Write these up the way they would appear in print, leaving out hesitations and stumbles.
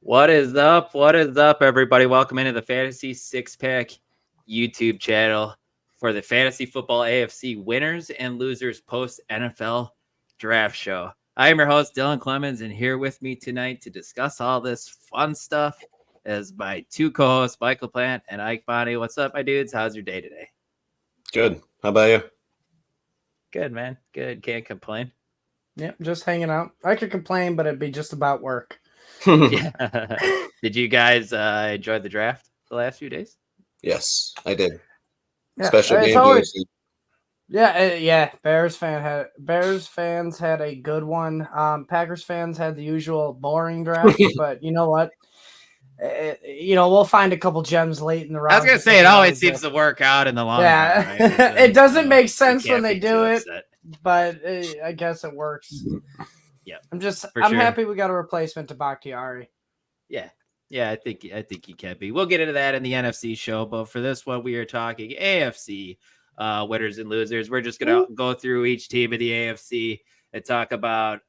What is up? What is up, everybody? Welcome into the Fantasy Six Pack YouTube channel for the Fantasy Football AFC Winners and Losers Post NFL Draft Show. I am your host, Dylan Clemons, and here with me tonight to discuss all this fun stuff is my two co-hosts, Mike LaPlant and Ike Bonni. What's up, my dudes? How's your day today? Good. How about you? Good, man. Good. Can't complain. Yep, just hanging out. I could complain, but it'd be just about work. Yeah. Did you guys enjoy the draft the last few days? Yes, I did. Yeah, Special it's game. always- Yeah. Bears fans had a good one. Packers fans had the usual boring draft, but you know what? We'll find a couple gems late in the round. I was gonna say it always seems to work out in the long run. Right? It doesn't make sense when they do it, upset. but I guess it works. Yeah, I'm sure. happy we got a replacement to Bakhtiari. Yeah, I think he can be. We'll get into that in the NFC show, but for this one, we are talking AFC winners and losers. We're just gonna go through each team of the AFC and talk about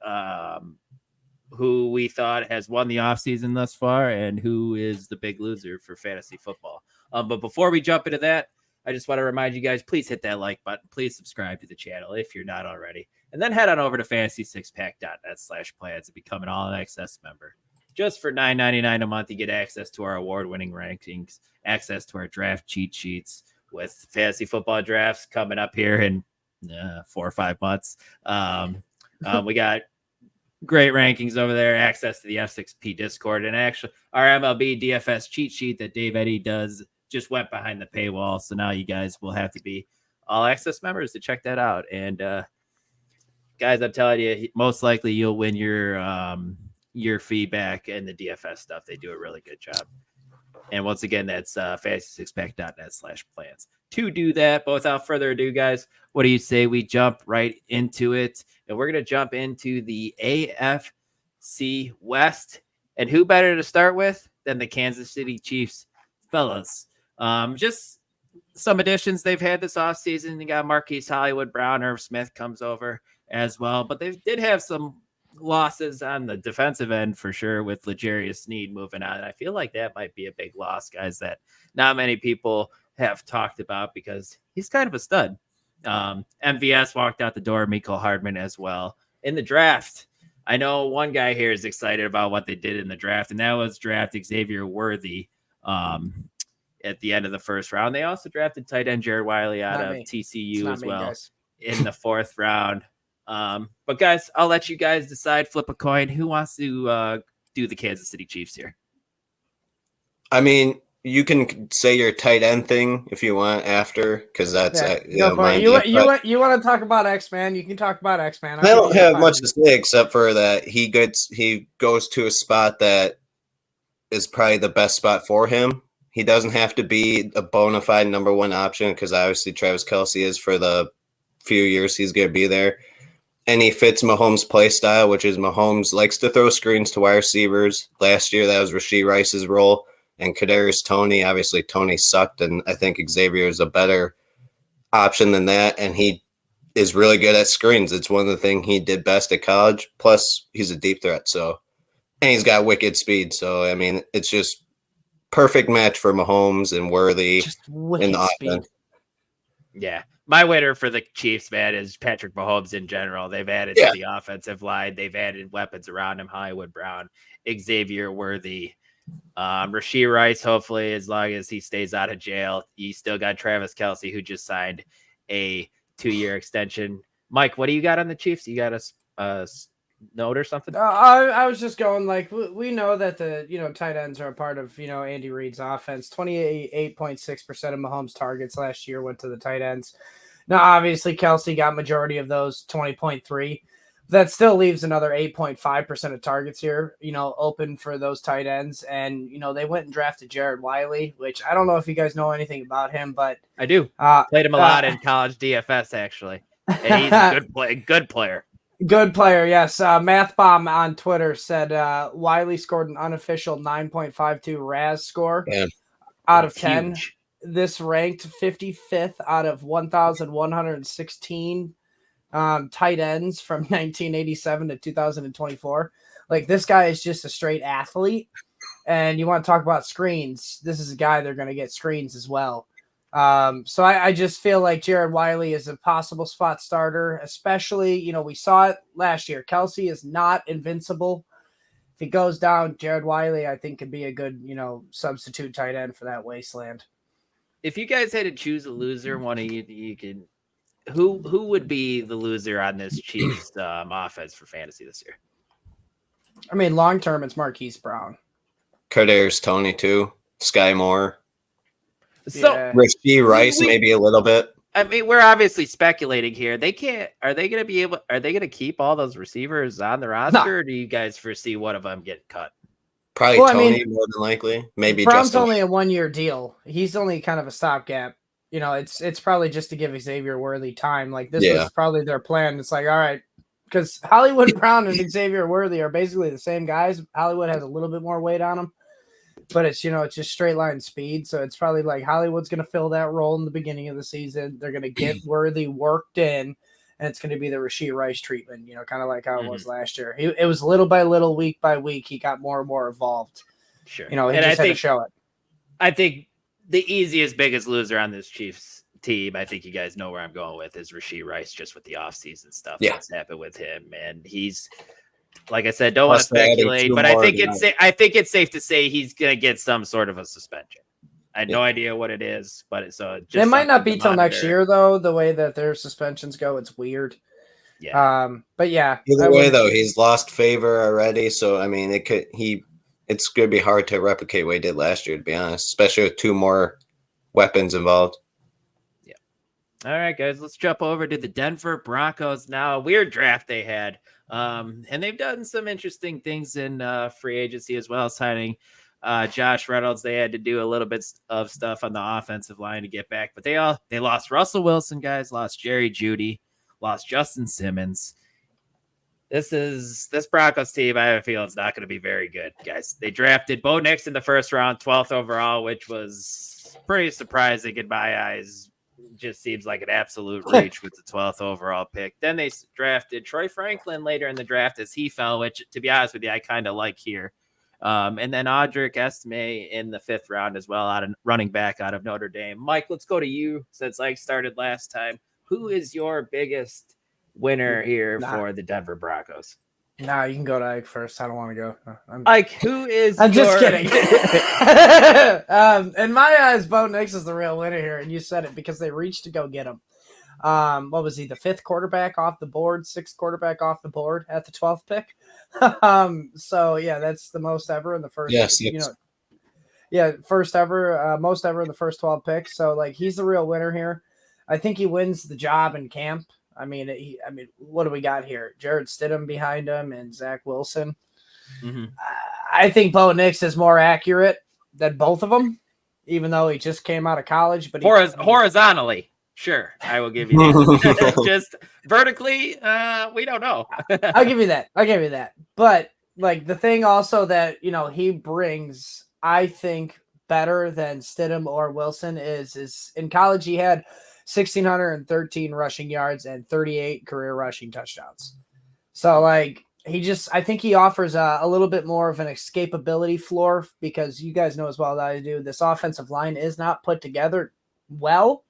who we thought has won the offseason thus far and who is the big loser for fantasy football. But before we jump into that, I just want to remind you guys, please hit that like button. Please subscribe to the channel if you're not already. And then head on over to fantasy6pack.net/plans and become an all-access member. Just for $9.99 a month, you get access to our award-winning rankings, access to our draft cheat sheets with fantasy football drafts coming up here in 4 or 5 months. We got great rankings over there, access to the F6P Discord, and actually our MLB DFS cheat sheet that Dave Eddy does just went behind the paywall. So now you guys will have to be all-access members to check that out. And guys, I'm telling you, most likely you'll win your feedback and the DFS stuff. They do a really good job. And once again, that's fantasy6pack.net/plans. To do that, but without further ado, guys, what do you say we jump right into it? And we're going to jump into the AFC West. And who better to start with than the Kansas City Chiefs, fellas? Just some additions they've had this offseason. They got Marquise Hollywood Brown, Irv Smith comes over as well. But they did have some losses on the defensive end for sure with L'Jarius Sneed moving on. And I feel like that might be a big loss, guys, that not many people have talked about because he's kind of a stud. MVS walked out the door, Mecole Hardman as well. In the draft, I know one guy here is excited about what they did in the draft, and that was draft Xavier Worthy at the end of the first round. They also drafted tight end Jared Wiley out of TCU as well in the 4th round. But guys, I'll let you guys decide, flip a coin. Who wants to do the Kansas City Chiefs here? I mean, you can say your tight end thing if you want after, because that's you want to talk about X-Man? You can talk about X-Man. I don't have much to say except for that he goes to a spot that is probably the best spot for him. He doesn't have to be a bona fide number one option because obviously Travis Kelce is for the few years he's going to be there. And he fits Mahomes' play style, which is Mahomes likes to throw screens to wide receivers. Last year, that was Rashee Rice's role. And Kadarius Toney, obviously Toney sucked, and I think Xavier is a better option than that. And he is really good at screens. It's one of the things he did best at college. Plus, he's a deep threat. And he's got wicked speed. So, I mean, it's just perfect match for Mahomes and Worthy in the offense. Yeah. My winner for the Chiefs, man, is Patrick Mahomes in general. They've added to the offensive line. They've added weapons around him. Hollywood Brown, Xavier Worthy, Rashee Rice, hopefully, as long as he stays out of jail. You still got Travis Kelce, who just signed a 2-year extension. Mike, what do you got on the Chiefs? You got a note or something? I was just going we know that the tight ends are a part of Andy Reid's offense. 28.6% of Mahomes' targets last year went to the tight ends. Now, obviously, Kelce got majority of those, 20.3. That still leaves another 8.5% of targets here, open for those tight ends. And, they went and drafted Jared Wiley, which I don't know if you guys know anything about him, but I do. Played him a lot in college DFS, actually. And he's a good player. Good player, yes. MathBomb on Twitter said Wiley scored an unofficial 9.52 RAS score out of 10. Huge. This ranked 55th out of 1,116 tight ends from 1987 to 2024. This guy is just a straight athlete. And you want to talk about screens. This is a guy they're going to get screens as well. So I just feel like Jared Wiley is a possible spot starter, especially, we saw it last year. Kelsey is not invincible. If he goes down, Jared Wiley, I think, could be a good, substitute tight end for that wasteland. If you guys had to choose a loser, one of you can, who would be the loser on this Chiefs offense for fantasy this year? I mean, long term, it's Marquise Brown. Kadarius Toney too. Sky Moore. So Rashee Rice, maybe a little bit. I mean, we're obviously speculating here. Are they going to keep all those receivers on the roster, or do you guys foresee one of them get cut? Probably Toney more than likely. Maybe Brown's Justin. only a 1-year deal. He's only kind of a stopgap. It's probably just to give Xavier Worthy time. Like this was probably their plan. It's like, all right, because Hollywood Brown and Xavier Worthy are basically the same guys. Hollywood has a little bit more weight on him. But it's, it's just straight line speed. So it's probably like Hollywood's going to fill that role in the beginning of the season. They're going to get Worthy worked in, and it's going to be the Rashee Rice treatment, kind of like how it was last year. It was little by little, week by week, he got more and more involved. Sure. He just had to show it. I think the easiest, biggest loser on this Chiefs team, I think you guys know where I'm going with, is Rashee Rice, just with the offseason stuff that's happened with him. And he's, like I said, don't want to speculate, but I think it's safe to say he's going to get some sort of a suspension. I had no idea what it is, but it might not be till next year, though. The way that their suspensions go, it's weird. Yeah. But yeah. Either way, though, he's lost favor already. So I mean, it's going to be hard to replicate what he did last year, to be honest, especially with 2 more weapons involved. Yeah. All right, guys, let's jump over to the Denver Broncos now. A weird draft they had. And they've done some interesting things in free agency as well, signing Josh Reynolds. They had to do a little bit of stuff on the offensive line to get back, but they lost Russell Wilson, guys, lost Jerry Jeudy, lost Justin Simmons. This Broncos team, I have a feeling it's not going to be very good, guys. They drafted Bo Nix in the first round, 12th overall, which was pretty surprising in my eyes. Just seems like an absolute reach with the 12th overall pick. Then they drafted Troy Franklin later in the draft as he fell, which, to be honest with you, I kind of like here. And then Audric Estime in the 5th round as well, running back out of Notre Dame. Mike, let's go to you since Ike started last time. Who is your biggest winner here for the Denver Broncos? Nah, you can go to Ike first. I don't want to go. Ike, who is I'm just kidding. In my eyes, Bo Nix is the real winner here, and you said it because they reached to go get him. What was he, the 5th quarterback off the board, 6th quarterback off the board at the 12th pick? So, yeah, that's the most ever in the first, first ever, most ever in the first 12 picks. So, like, he's the real winner here. I think he wins the job in camp. I mean, what do we got here? Jared Stidham behind him and Zach Wilson. Mm-hmm. I think Bo Nix is more accurate than both of them, even though he just came out of college. But horizontally, sure, I will give you that. Just vertically, we don't know. I'll give you that. But like the thing also that he brings, I think, better than Stidham or Wilson is in college he had 1,613 rushing yards and 38 career rushing touchdowns. So, like, I think he offers a little bit more of an escapability floor because you guys know as well that I do, this offensive line is not put together well.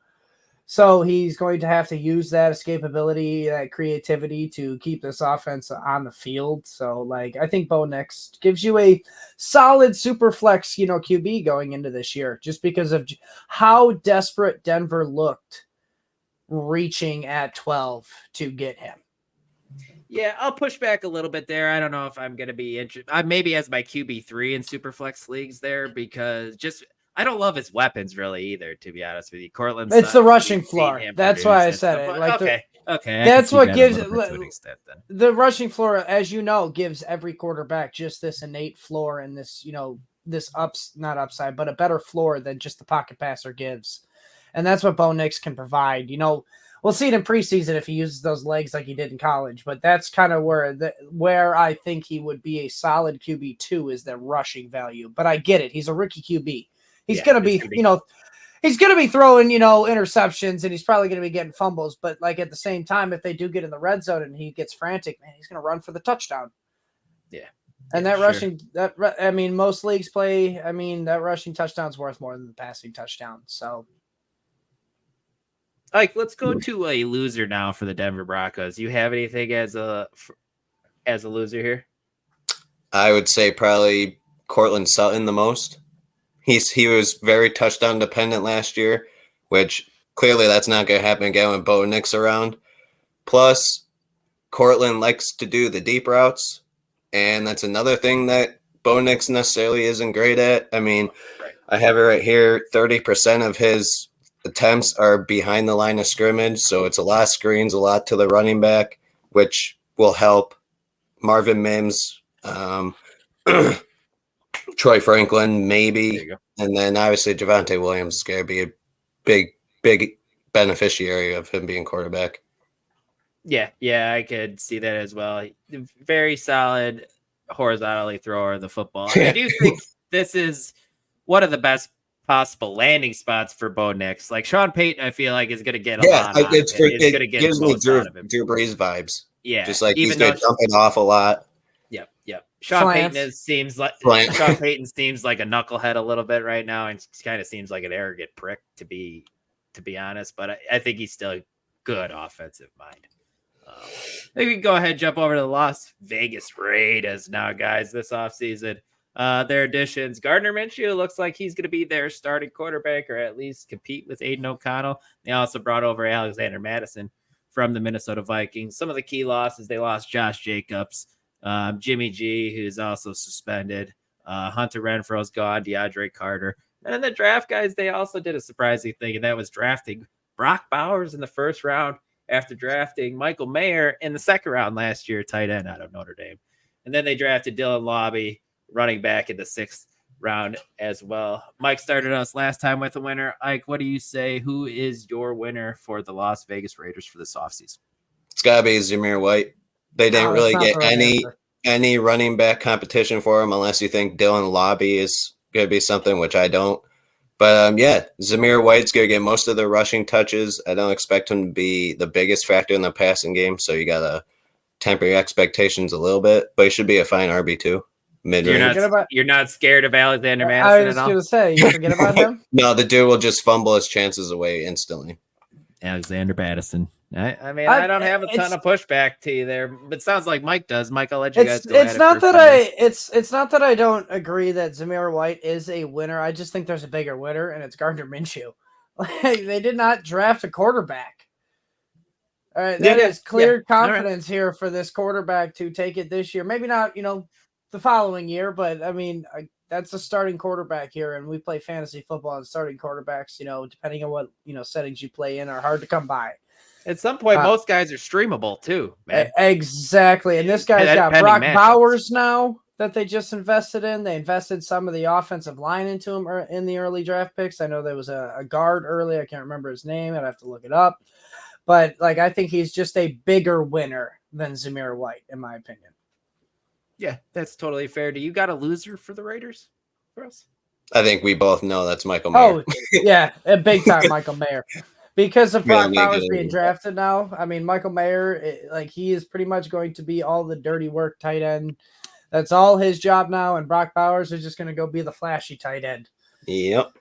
So he's going to have to use that escapability, that creativity to keep this offense on the field. So, like, I think Bo Nix gives you a solid super flex, QB going into this year just because of how desperate Denver looked reaching at 12 to get him. Yeah, I'll push back a little bit there. I don't know if I'm going to be interested. Maybe as my QB3 in super flex leagues there because I don't love his weapons really either, to be honest with you. Cortland, it's the rushing floor. That's why I said it. Like okay. That's what gives it the rushing floor, as you know, gives every quarterback just this innate floor and this, this not upside, but a better floor than just the pocket passer gives. And that's what Bo Nix can provide. We'll see it in preseason if he uses those legs like he did in college, but that's kind of where I think he would be a solid QB2 is the rushing value. But I get it. He's a rookie QB. He's going to be, he's going to be throwing, interceptions and he's probably going to be getting fumbles. But like at the same time, if they do get in the red zone and he gets frantic, man, he's going to run for the touchdown. Yeah. And Yeah, that rushing, most leagues play. That rushing touchdown's worth more than the passing touchdown. So, Like, let's go to a loser now for the Denver Broncos. You have anything as a loser here? I would say probably Cortland Sutton the most. He was very touchdown dependent last year, which clearly that's not going to happen again when Bo Nix around. Plus, Cortland likes to do the deep routes, and that's another thing that Bo Nix necessarily isn't great at. I mean, I have it right here. 30% of his attempts are behind the line of scrimmage, so it's a lot of screens, a lot to the running back, which will help Marvin Mims, Troy Franklin, maybe, and then obviously Javonte Williams is going to be a big beneficiary of him being quarterback. Yeah, I could see that as well. Very solid horizontally thrower of the football. I do think this is one of the best possible landing spots for Bo Nix. Like Sean Payton, I feel like is going to get a lot out of it. He's going to get the most out of him. Drew Brees vibes. Yeah, just like he's going to jump it off a lot. Yep. Sean Payton seems like a knucklehead a little bit right now, and kind of seems like an arrogant prick to be honest. But I think he's still a good offensive mind. Maybe we can go ahead and jump over to the Las Vegas Raiders now, guys. This offseason, their additions. Gardner Minshew looks like he's going to be their starting quarterback, or at least compete with Aiden O'Connell. They also brought over Alexander Madison from the Minnesota Vikings. Some of the key losses: they lost Josh Jacobs, Jimmy G, who's also suspended. Hunter Renfro's gone. DeAndre Carter. And in the draft, guys, they also did a surprising thing, and that was drafting Brock Bowers in the first round after drafting Michael Mayer in the second round last year, tight end out of Notre Dame. And then they drafted Dylan Lobby, running back, in the sixth round as well. Mike started us last time with a winner. Ike, what do you say? Who is your winner for the Las Vegas Raiders for this offseason? It's got to be Zamir White. They didn't really get any running back competition for him unless you think Dylan Lobby is going to be something, which I don't. But, Zamir White's going to get most of the rushing touches. I don't expect him to be the biggest factor in the passing game, so you got to temper your expectations a little bit. But he should be a fine RB2. You're not scared of Alexander Madison I was going to say, you forget about him? No, the dude will just fumble his chances away instantly. Alexander Madison. I mean, I don't have a ton of pushback to you there, but it sounds like Mike does. Mike, I'll let you guys go. It's not that I don't agree that Zamir White is a winner. I just think there's a bigger winner, and it's Gardner Minshew. They did not draft a quarterback. All right, that is clear confidence here for this quarterback to take it this year. Maybe not, the following year, but I mean, that's a starting quarterback here, and we play fantasy football, and starting quarterbacks, depending on what settings you play in, are hard to come by. At some point, most guys are streamable too, man. Exactly. And this guy's got Brock Bowers now that they just invested in. They invested some of the offensive line into him in the early draft picks. I know there was a guard early. I can't remember his name. I'd have to look it up. But, I think he's just a bigger winner than Zamir White, in my opinion. Yeah, that's totally fair. Do you got a loser for the Raiders for us? I think we both know that's Michael Mayer. Oh, yeah, a big time Michael Mayer. Because of Brock Bowers being drafted now, I mean, Michael Mayer, he is pretty much going to be all the dirty work tight end. That's all his job now, and Brock Bowers is just going to go be the flashy tight end. Yep.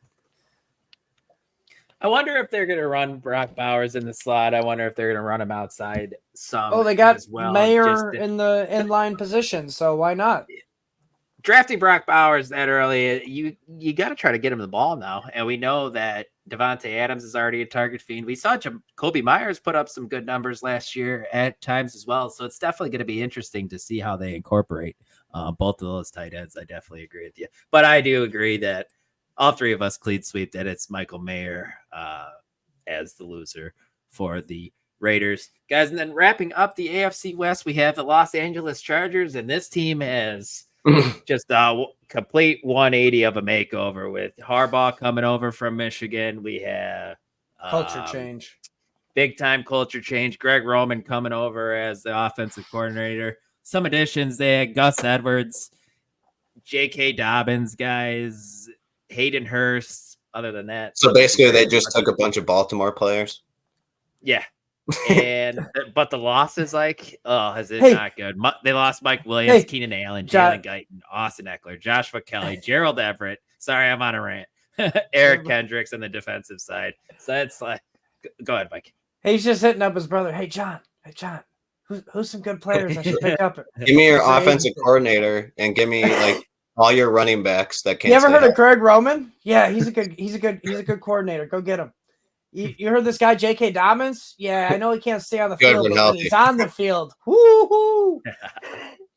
I wonder if they're going to run Brock Bowers in the slot. I wonder if they're going to run him outside some. Oh, they got Mayer in the inline position, so why not? Drafting Brock Bowers that early, you got to try to get him the ball now. And we know that Devontae Adams is already a target fiend. We saw Kobe Myers put up some good numbers last year at times as well. So it's definitely going to be interesting to see how they incorporate both of those tight ends. I definitely agree with you. But I do agree that all three of us clean sweep that it's Michael Mayer as the loser for the Raiders. Guys, and then wrapping up the AFC West, we have the Los Angeles Chargers, and this team has just a complete 180 of a makeover with Harbaugh coming over from Michigan. We have culture change, big time culture change. Greg Roman coming over as the offensive coordinator. Some additions, they had Gus Edwards, J.K. Dobbins, guys, Hayden Hurst. Other than that, so basically they just took a bunch of Baltimore players. Yeah, But the loss is like, is it Hey. not good? They lost Mike Williams, Hey. Keenan Allen, John- Jalen Guyton, Austin Eckler, Joshua Kelly, Gerald Everett. Sorry, I'm on a rant. Eric Kendricks on the defensive side. So it's like, go ahead, Mike. He's just hitting up his brother. Hey, John. Who's some good players I should pick up? Give me your offensive coordinator and give me like all your running backs that can't. You ever heard of Greg Roman? Yeah, he's a good coordinator. Go get him. You heard this guy J.K. Dobbins? Yeah, I know he can't stay on the field, but when he's on the field, woo-hoo.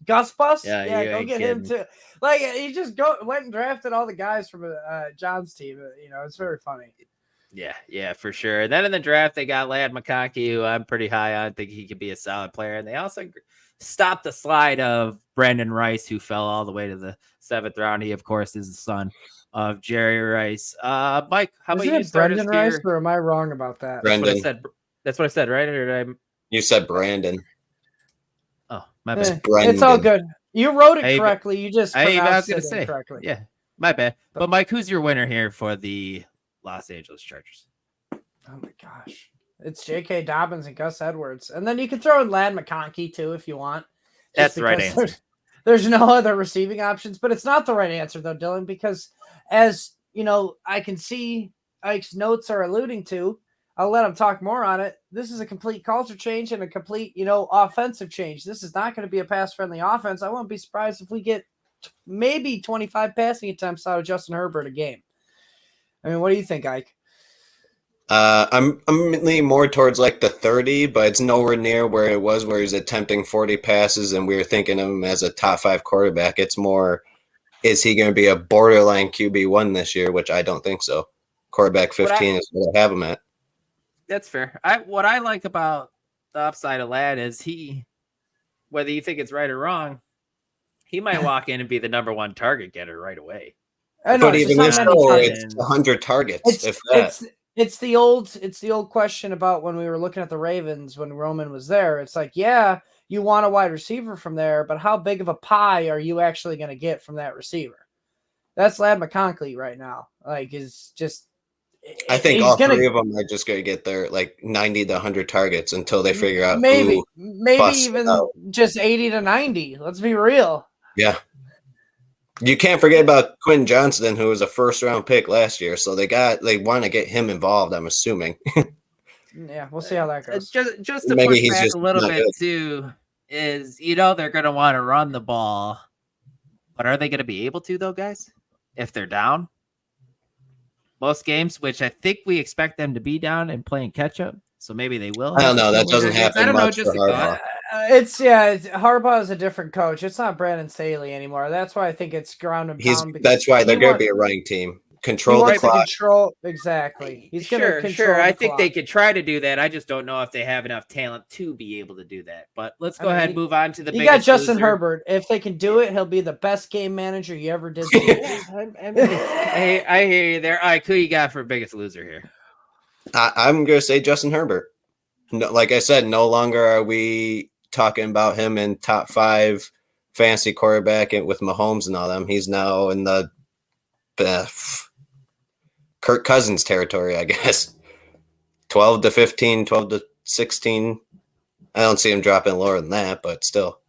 Gus Bus? Yeah, go get him too. Like he just went and drafted all the guys from John's team. It's very funny. Yeah, for sure. And then in the draft, they got Ladd McConkey, who I'm pretty high on. I think he could be a solid player. And they also stopped the slide of Brandon Rice, who fell all the way to the 7th round. He, of course, is the son of Jerry Rice. Mike, how about you start Brendan Rice, or am I wrong about that? Brendan. That's what I said, right? Or did I... You said Brandon. Oh, my bad. It's all good. You wrote it correctly. You just pronounced it incorrectly. Yeah, my bad. But Mike, who's your winner here for the Los Angeles Chargers? Oh my gosh. It's J.K. Dobbins and Gus Edwards. And then you can throw in Ladd McConkey too if you want. That's the right answer. There's no other receiving options, but it's not the right answer though, Dylan, because as you know, I can see Ike's notes are alluding to. I'll let him talk more on it. This is a complete culture change and a complete, offensive change. This is not going to be a pass-friendly offense. I won't be surprised if we get maybe 25 passing attempts out of Justin Herbert a game. I mean, what do you think, Ike? I'm leaning more towards like the 30, but it's nowhere near where it was where he's attempting 40 passes and we were thinking of him as a top 5 quarterback. It's more, is he going to be a borderline QB1 this year, which I don't think so. Quarterback 15 is what I have him at. That's fair. What I like about the upside of Ladd is whether you think it's right or wrong, he might walk in and be the number 1 target getter right away. But even if so, it's 100 targets. It's the old question about when we were looking at the Ravens when Roman was there. It's like, yeah, you want a wide receiver from there, but how big of a pie are you actually going to get from that receiver? That's Ladd McConkey right now. Like, is just. I think all 3 of them are just going to get their like 90 to 100 targets until they figure out maybe even just 80 to 90. Let's be real. Yeah. You can't forget about Quinn Johnston, who was a 1st-round pick last year. So they want to get him involved, I'm assuming. Yeah, we'll see how that goes. Just to push back a little bit, too, is, they're going to want to run the ball. But are they going to be able to, though, guys? If they're down? Most games, which I think we expect them to be down and playing catch-up. So maybe they will. I don't know. That doesn't happen. I don't know. Just Harbaugh is a different coach. It's not Brandon Staley anymore. That's why I think it's ground and pound. That's why they're going to be a running team. Control the clock. Exactly. He's going to control. Sure. I think they could try to do that. I just don't know if they have enough talent to be able to do that. But let's go ahead and move on to the. You got Justin Herbert. If they can do it, he'll be the best game manager you ever did. I hear you there. All right, who you got for biggest loser here? I'm going to say Justin Herbert. No, like I said, no longer are we talking about him in top 5 fantasy quarterback and with Mahomes and all them. He's now in the Kirk Cousins territory, I guess. 12 to 15, 12 to 16. I don't see him dropping lower than that, but still.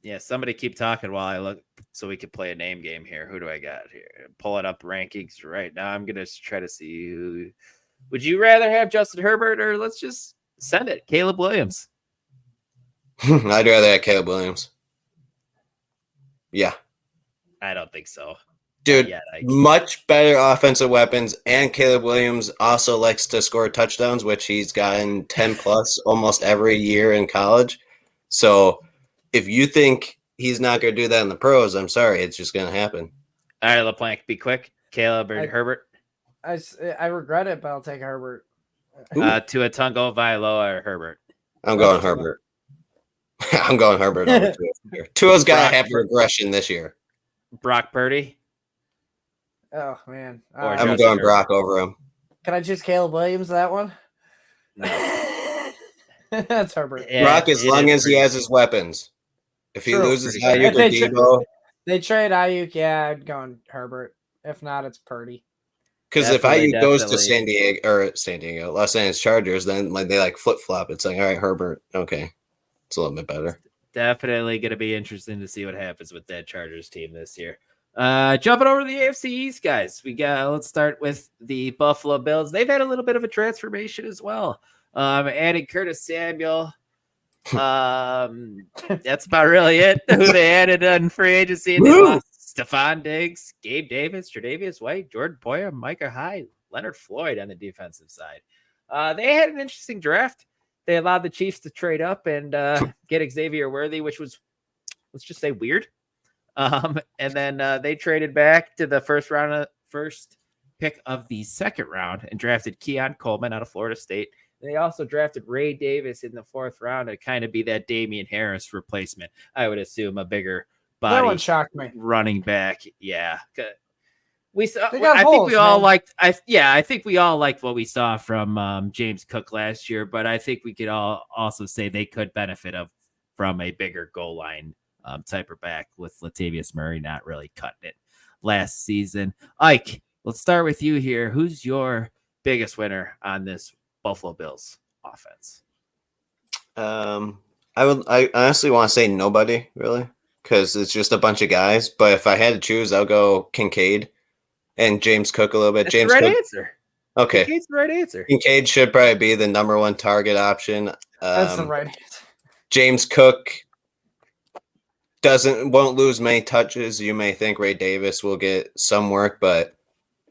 Yeah, somebody keep talking while I look so we can play a name game here. Who do I got here? Pulling up rankings right now. I'm going to try to see who. Would you rather have Justin Herbert or let's just send it, Caleb Williams? I'd rather have Caleb Williams. Yeah. I don't think so. Dude, much better offensive weapons, and Caleb Williams also likes to score touchdowns, which he's gotten 10 plus almost every year in college. So if you think he's not going to do that in the pros, I'm sorry, it's just going to happen. All right, LaPlant, be quick. Caleb or Herbert? I regret it, but I'll take Herbert. Tua Tagovailoa or Herbert? I'm going Herbert. I'm going Herbert over Tua. Tua's got to have regression this year. Brock Purdy? Oh, man. I'm going Brock over him. Can I choose Caleb Williams that one? No. That's Herbert. Yeah, Brock, as long as he has his weapons. If he loses Ayuk or Debo. They trade Ayuk, yeah, I'd go Herbert. If not, it's Purdy. Because if IU goes to San Diego, Los Angeles Chargers, then like they like flip flop. It's like, all right, Herbert, okay, it's a little bit better. Definitely going to be interesting to see what happens with that Chargers team this year. Jumping over to the AFC East, guys, let's start with the Buffalo Bills. They've had a little bit of a transformation as well. Adding Curtis Samuel. That's about really it. Who they added on free agency, and they lost Stephon Diggs, Gabe Davis, Tre'Davious White, Jordan Poyer, Micah Hyde, Leonard Floyd on the defensive side. They had an interesting draft. They allowed the Chiefs to trade up and get Xavier Worthy, which was, let's just say, weird. And then they traded back to the first pick of the second round and drafted Keon Coleman out of Florida State. They also drafted Ray Davis in the fourth round to kind of be that Damian Harris replacement. I would assume a bigger body. That one shocked me. Running back, yeah. We saw. I think we all liked. I think we all liked what we saw from James Cook last year. But I think we could all also say they could benefit from a bigger goal line type of back with Latavius Murray not really cutting it last season. Ike, let's start with you here. Who's your biggest winner on this Buffalo Bills offense? I honestly want to say nobody really, because it's just a bunch of guys. But if I had to choose, I'll go Kincaid and James Cook a little bit. That's James the right Cook. answer. Okay, Kincaid's the right answer. Kincaid should probably be the number one target option. That's the right answer. James Cook won't lose many touches. You may think Ray Davis will get some work, but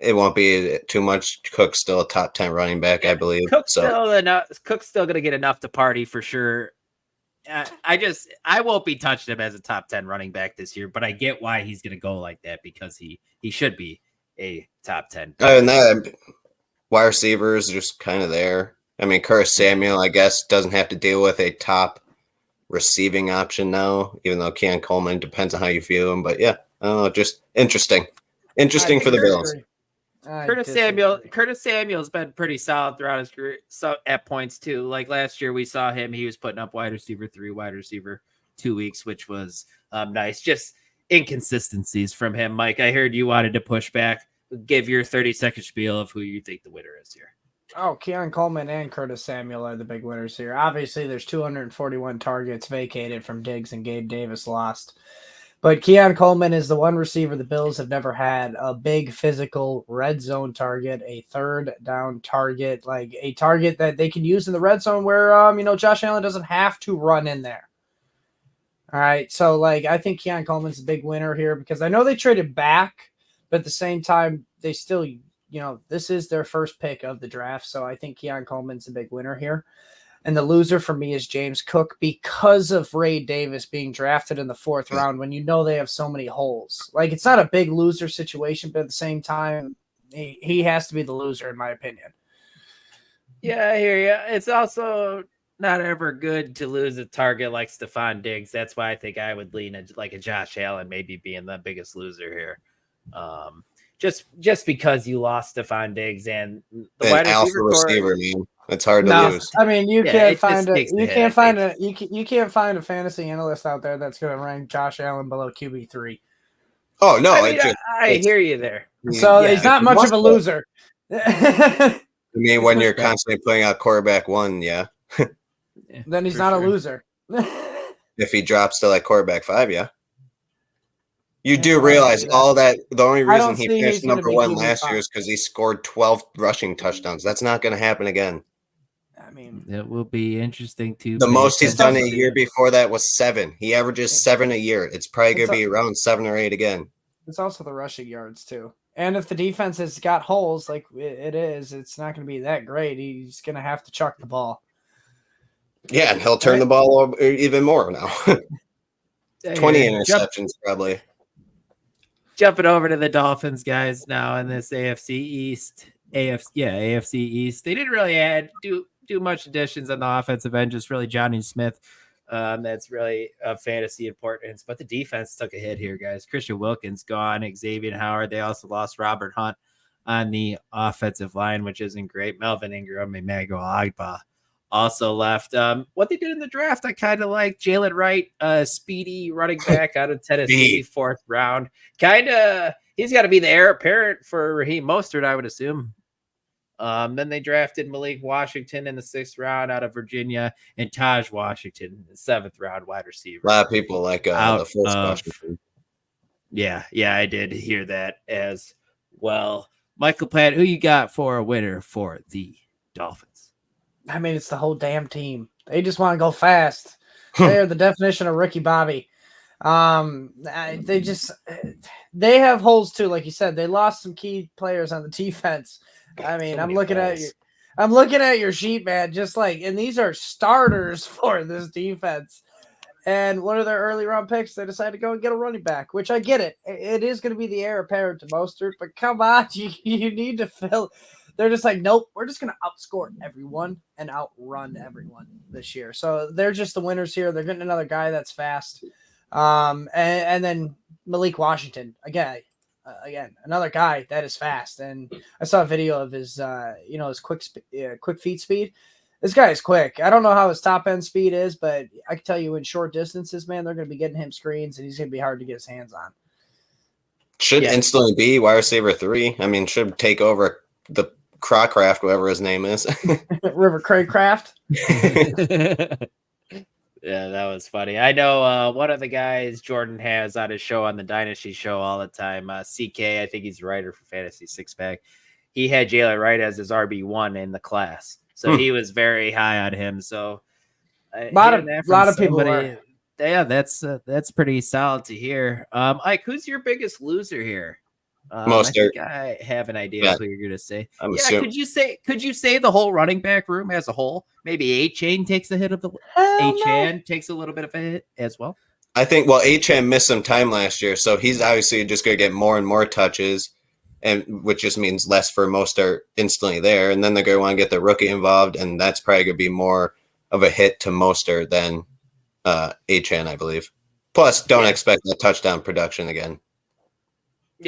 it won't be too much. Cook's still a top 10 running back, I believe. Cook's still going to get enough to party for sure. I won't be touching him as a top 10 running back this year, but I get why he's going to go like that, because he should be a top 10. Other than that, wide receivers just kind of there. I mean, Curtis Samuel, I guess, doesn't have to deal with a top receiving option now, even though Keon Coleman, depends on how you feel him. But yeah, I don't know, just interesting for the Bills. Curtis Samuel's been pretty solid throughout his career, so at points too. Like last year, we saw him; he was putting up wide receiver 3, wide receiver 2 weeks, which was nice. Just inconsistencies from him. Mike, I heard you wanted to push back. Give your 30-second spiel of who you think the winner is here. Oh, Keon Coleman and Curtis Samuel are the big winners here. Obviously, there's 241 targets vacated from Diggs and Gabe Davis lost. But Keon Coleman is the one receiver the Bills have never had a big physical red zone target, a third down target, like a target that they can use in the red zone where, Josh Allen doesn't have to run in there. All right. So, I think Keon Coleman's a big winner here because I know they traded back, but at the same time, they still, this is their first pick of the draft. So I think Keon Coleman's a big winner here. And the loser for me is James Cook because of Ray Davis being drafted in the fourth round when they have so many holes. It's not a big loser situation, but at the same time, he has to be the loser, in my opinion. Yeah, I hear you. It's also not ever good to lose a target like Stephon Diggs. That's why I think I would lean a Josh Allen maybe being the biggest loser here. Just because you lost Stephon Diggs and the wide receiver, man. It's hard to lose. I mean, you can't find a fantasy analyst out there that's going to rank Josh Allen below QB3. Oh no, I hear you there. So he's not much of a loser. I mean, when you're constantly playing out quarterback 1, yeah. Then he's not a loser. If he drops to quarterback 5, yeah. You do realize all that the only reason he finished number 1 last year is because he scored 12 rushing touchdowns. That's not going to happen again. I mean, it will be interesting to. The most he's done a year before that was 7. He averages 7 a year. It's probably going to be around 7 or 8 again. It's also the rushing yards too. And if the defense has got holes like it is, it's not going to be that great. He's going to have to chuck the ball. Yeah, and he'll turn the ball over even more now. 20 interceptions probably. Jumping over to the Dolphins, guys, now in this AFC East. AFC East. They didn't really do much additions on the offensive end, just really Johnny Smith. That's really of fantasy importance. But the defense took a hit here, guys. Christian Wilkins gone, Xavier Howard. They also lost Robert Hunt on the offensive line, which isn't great. Melvin Ingram, Emmanuel Agba also left. What they did in the draft, I kind of like Jalen Wright, speedy running back out of Tennessee, 4th round. He's got to be the heir apparent for Raheem Mostert, I would assume. Then they drafted Malik Washington in the 6th round out of Virginia, and Taj Washington in the 7th round, wide receiver. A lot of people like the first Washington. Yeah, I did hear that as well. Michael Platt, who you got for a winner for the Dolphins? I mean, it's the whole damn team. They just want to go fast. They are the definition of Ricky Bobby. They have holes too, like you said. They lost some key players on the defense. I mean, I'm looking at your sheet, man. And these are starters for this defense. And one of their early round picks, they decided to go and get a running back, which I get it. It is going to be the heir apparent to Mostert, but come on, you need to fill. They're just like, nope, we're just going to outscore everyone and outrun everyone this year. So they're just the winners here. They're getting another guy that's fast. And then Malik Washington, again, another guy that is fast. And I saw a video of his, his quick feet speed. This guy is quick. I don't know how his top end speed is, but I can tell you in short distances, man, they're going to be getting him screens, and he's going to be hard to get his hands on. Should instantly be wide receiver 3. I mean, should take over the Crocraft, whatever his name is. River Craycraft. Yeah, that was funny. I know one of the guys Jordan has on his show on the Dynasty show all the time, CK, I think he's a writer for Fantasy Six Pack. He had Jalen Wright as his RB1 in the class. So he was very high on him. So a lot of people are. Yeah, that's pretty solid to hear. Ike, who's your biggest loser here? I think I have an idea of who you're going to say. Could you say the whole running back room as a whole? Maybe A-Chain takes a hit of the A-Chan takes a little bit of a hit as well. I think A-Chan missed some time last year, so he's obviously just going to get more and more touches, and which just means less for Mostert instantly there. And then they're going to want to get the rookie involved, and that's probably going to be more of a hit to Mostert than A-Chan, I believe. Plus, don't expect the touchdown production again.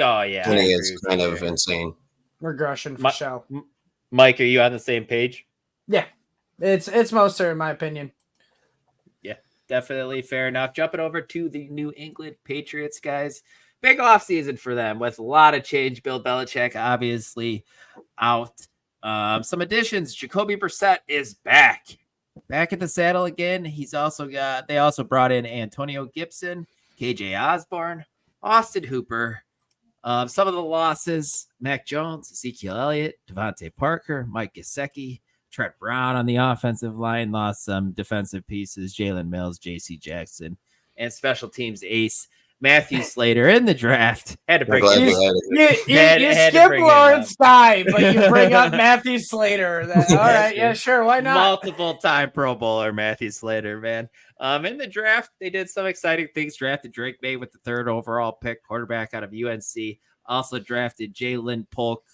Oh, yeah. He is kind of insane. Regression for show. Mike, are you on the same page? Yeah. It's Mostert, in my opinion. Yeah, definitely fair enough. Jumping over to the New England Patriots, guys. Big offseason for them with a lot of change. Bill Belichick obviously out. Some additions. Jacoby Brissett is back in the saddle again. They also brought in Antonio Gibson, KJ Osborne, Austin Hooper. Some of the losses: Mac Jones, Ezekiel Elliott, Devontae Parker, Mike Gesicki, Trent Brown on the offensive line, lost some defensive pieces: Jalen Mills, J.C. Jackson, and special teams ace Matthew Slater in the draft. Had to bring you skip Lawrence Stein, but you bring up Matthew Slater. All right, yeah, sure, why not? Multiple-time Pro Bowler Matthew Slater, man. In the draft, they did some exciting things. Drafted Drake May with the 3rd overall pick, quarterback out of UNC. Also drafted Jalen Polk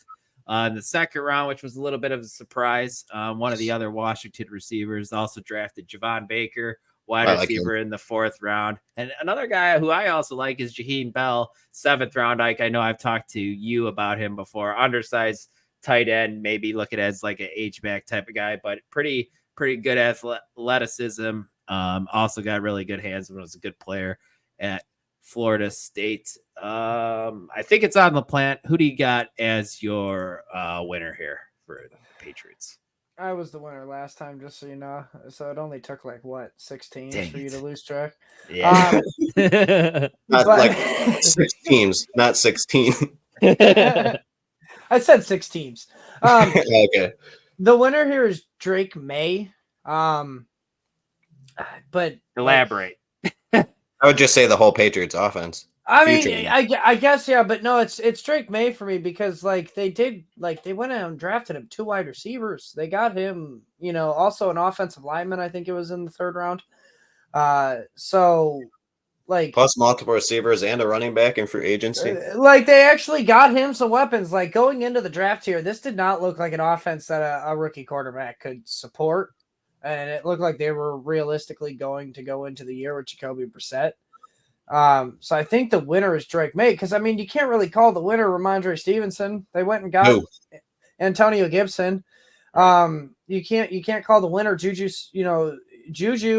in the 2nd round, which was a little bit of a surprise. One of the other Washington receivers. Also drafted Javon Baker, wide receiver in the 4th round. And another guy who I also like is Jaheim Bell, 7th round. Ike, I know I've talked to you about him before. Undersized tight end, maybe look at it as like an H-back type of guy, but pretty good athleticism. Also got really good hands and was a good player at Florida State. I think it's on LaPlant. Who do you got as your winner here for the Patriots? I was the winner last time, just so you know. So it only took 6 teams for you to lose track. Yeah. Not 6 teams, not 16. I said 6 teams. Okay. The winner here is Drake May. But elaborate. I would just say the whole Patriots offense. I mean, I guess, yeah, but no, it's Drake May for me because they went out and drafted him 2 wide receivers. They got him, also an offensive lineman. I think it was in the 3rd round. Plus multiple receivers and a running back in free agency. They actually got him some weapons. Going into the draft here, this did not look like an offense that a rookie quarterback could support. And it looked like they were realistically going to go into the year with Jacoby Brissett. So I think the winner is Drake May because, you can't really call the winner Ramondre Stevenson. They went and got Antonio Gibson. you can't call the winner Juju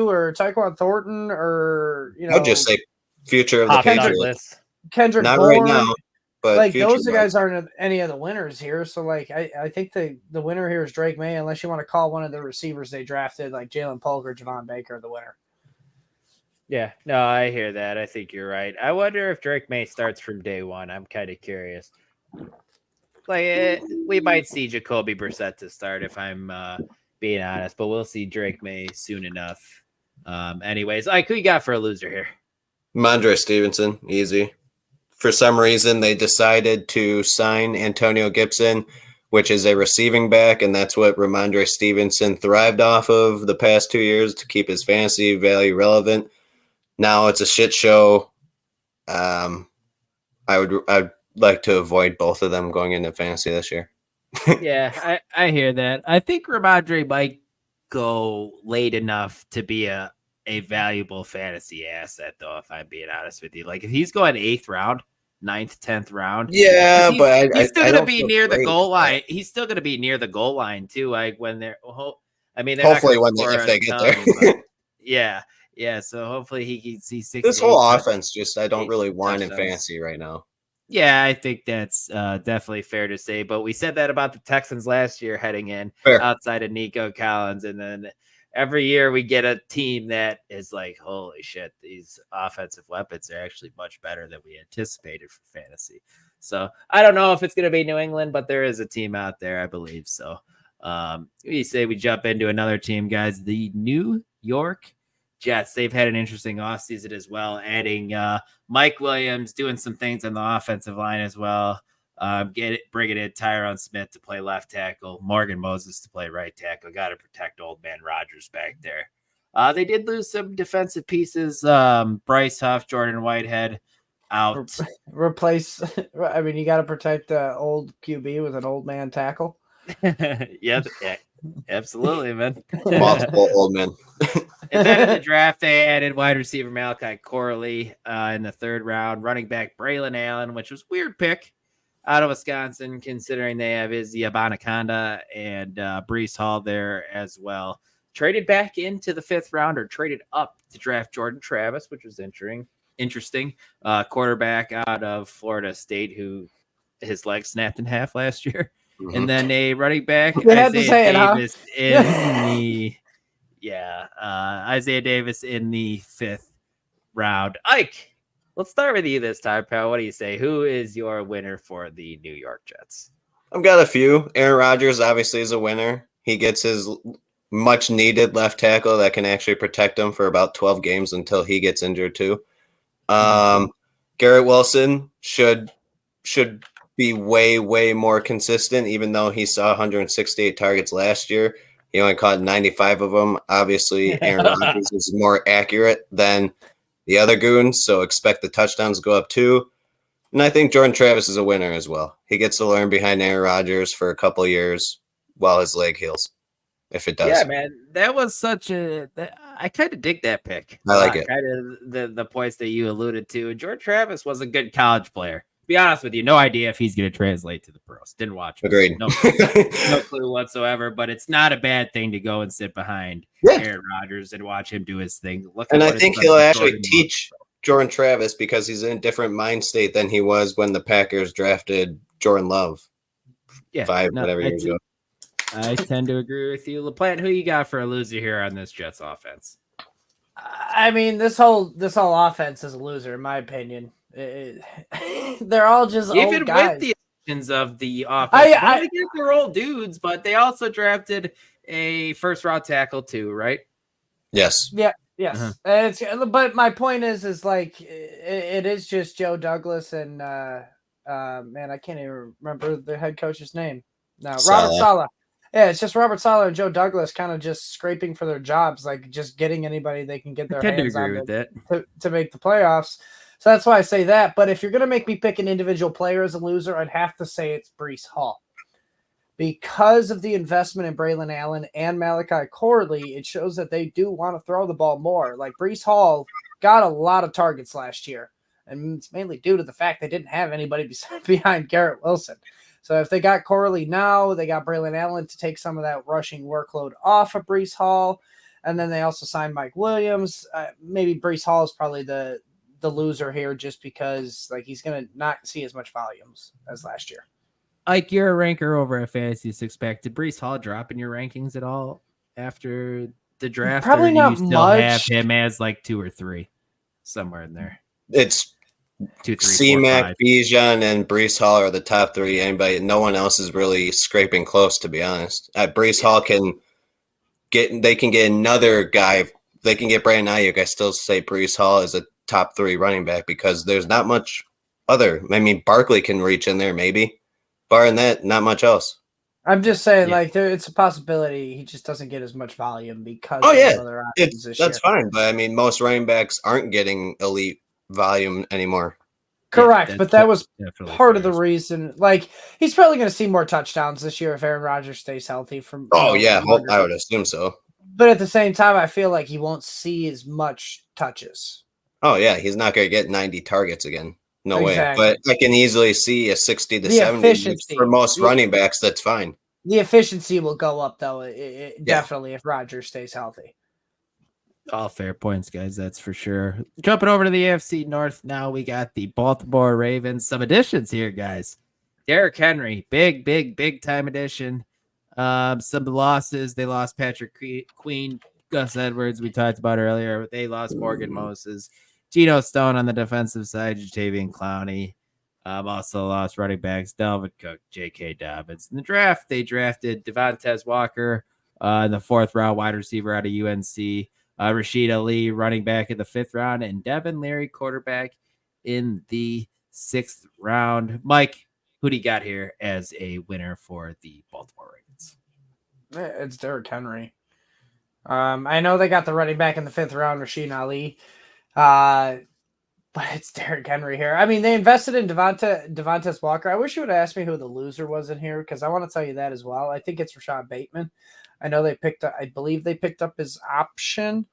or Tyquan Thornton or I'll just say future of the Patriots. Kendrick Not Bourne. right now, but like those guys aren't any of the winners here. So like I think the winner here is Drake May, unless you want to call one of the receivers they drafted like Jalen Polk or Javon Baker the winner. Yeah, no, I hear that. I think you're right. I wonder if Drake May starts from day one. I'm kind of curious. Like we might see Jacoby Brissett to start if I'm being honest, but we'll see Drake May soon enough. Anyways, like who you got for a loser here? Mondre Stevenson, easy. For some reason, they decided to sign Antonio Gibson, which is a receiving back, and that's what Ramondre Stevenson thrived off of the past 2 years to keep his fantasy value relevant. Now it's a shit show. I'd like to avoid both of them going into fantasy this year. Yeah, I hear that. I think Ramondre might go late enough to be a valuable fantasy asset, though, if I'm being honest with you. Like, if he's going 8th round, 9th, 10th round. Yeah, but he's still going to be near the goal line. He's still going to be near the goal line, too. Like, when they're, hopefully if they get there. Yeah. So hopefully he can see 6. This whole offense I don't really want in fantasy right now. Yeah, I think that's definitely fair to say. But we said that about the Texans last year heading in outside of Nico Collins. And then every year we get a team that is like, holy shit, these offensive weapons are actually much better than we anticipated for fantasy. So I don't know if it's going to be New England, but there is a team out there, I believe. So we say we jump into another team, guys, the New York Jets. They've had an interesting offseason as well, adding Mike Williams, doing some things on the offensive line as well. Bringing in Tyron Smith to play left tackle, Morgan Moses to play right tackle. Got to protect old man Rodgers back there. They did lose some defensive pieces. Bryce Huff, Jordan Whitehead out. Replace. I mean, you got to protect the old QB with an old man tackle. Yep. Yeah, absolutely, man. Multiple old men. And then in the draft, they added wide receiver Malachi Corley in the 3rd round, running back Braylon Allen, which was a weird pick out of Wisconsin, considering they have Izzy Abanikanda and Breece Hall there as well. Traded back into the 5th round, or traded up to draft Jordan Travis, which was interesting. Quarterback out of Florida State who his leg snapped in half last year. Mm-hmm. And then a running back, Isaiah Davis Isaiah Davis in the 5th round. Ike, let's start with you this time, pal. What do you say? Who is your winner for the New York Jets? I've got a few. Aaron Rodgers obviously is a winner. He gets his much needed left tackle that can actually protect him for about 12 games until he gets injured too. Garrett Wilson should be way more consistent, even though he saw 168 targets last year. He only caught 95 of them. Obviously, Aaron Rodgers is more accurate than the other goons, so expect the touchdowns to go up too. And I think Jordan Travis is a winner as well. He gets to learn behind Aaron Rodgers for a couple of years while his leg heals, if it does. Yeah, man, that was such I kind of dig that pick. I like it. Kind of the points that you alluded to. Jordan Travis was a good college player. Be honest with you, no idea if he's going to translate to the pros. Didn't watch him. Agreed. No clue whatsoever, but it's not a bad thing to go and sit behind Aaron Rodgers and watch him do his thing. And I think he'll actually teach Jordan Travis because he's in a different mind state than he was when the Packers drafted Jordan Love 5 years ago. I tend to agree with you. LaPlant, who you got for a loser here on this Jets offense? I mean, this whole offense is a loser, in my opinion. They're all just even old guys. With the additions of the offense. I get they're old dudes, but they also drafted a 1st round tackle too, right? Yes. Yeah. Yes. But my point is like it is just Joe Douglas and man, I can't even remember the head coach's name. No, Robert Saleh. Yeah, it's just Robert Saleh and Joe Douglas kind of just scraping for their jobs, like just getting anybody they can get their hands on to make the playoffs. So that's why I say that. But if you're going to make me pick an individual player as a loser, I'd have to say it's Breece Hall. Because of the investment in Braylon Allen and Malachi Corley, it shows that they do want to throw the ball more. Like Breece Hall got a lot of targets last year, and it's mainly due to the fact they didn't have anybody behind Garrett Wilson. So if they got Corley now, they got Braylon Allen to take some of that rushing workload off of Breece Hall. And then they also signed Mike Williams. Maybe Breece Hall is probably the loser here just because like he's going to not see as much volumes as last year. Ike, you're a ranker over at Fantasy Six Pack. Did Breece Hall drop in your rankings at all after the draft? Probably or do not you still much. have him as like 2 or 3 somewhere in there? It's 2, 3, 4, C-Mac, 5. Bijan, and Breece Hall are the top 3. No one else is really scraping close, to be honest. Breece Hall can get another guy. They can get Brandon Ayuk. I still say Breece Hall is a top 3 running back because there's not much other. I mean, Barkley can reach in there maybe. Barring that, not much else. I'm just saying, it's a possibility he just doesn't get as much volume because of other options this that's year. fine. But I mean, most running backs aren't getting elite volume anymore. Correct, but that was part of the fair. reason. Like, he's probably going to see more touchdowns this year if Aaron Rodgers stays healthy. I would assume so. But at the same time, I feel like he won't see as much touches. Oh, yeah, he's not going to get 90 targets again. No Exactly. way. But I can easily see a 60 to The 70 efficiency. for most running backs. That's fine. The efficiency will go up, though, definitely if Rodgers stays healthy. All fair points, guys. That's for sure. Jumping over to the AFC North now, we got the Baltimore Ravens. Some additions here, guys. Derrick Henry, big time addition. Some losses. They lost Patrick Queen, Gus Edwards, we talked about earlier. They lost Morgan Moses. Geno Stone on the defensive side, Jadeveon Clowney. Also lost running backs, Dalvin Cook, J.K. Dobbins. In the draft, they drafted Devontae Walker in the 4th round, wide receiver out of UNC. Rashid Ali, running back in the 5th round, and Devin Leary, quarterback in the 6th round. Mike, who do you got here as a winner for the Baltimore Ravens? It's Derrick Henry. I know they got the running back in the 5th round, Rashid Ali. But it's Derrick Henry here. I mean, they invested in Devontae Walker. I wish you would have asked me who the loser was in here because I want to tell you that as well. I think it's Rashad Bateman. I know I believe they picked up his option,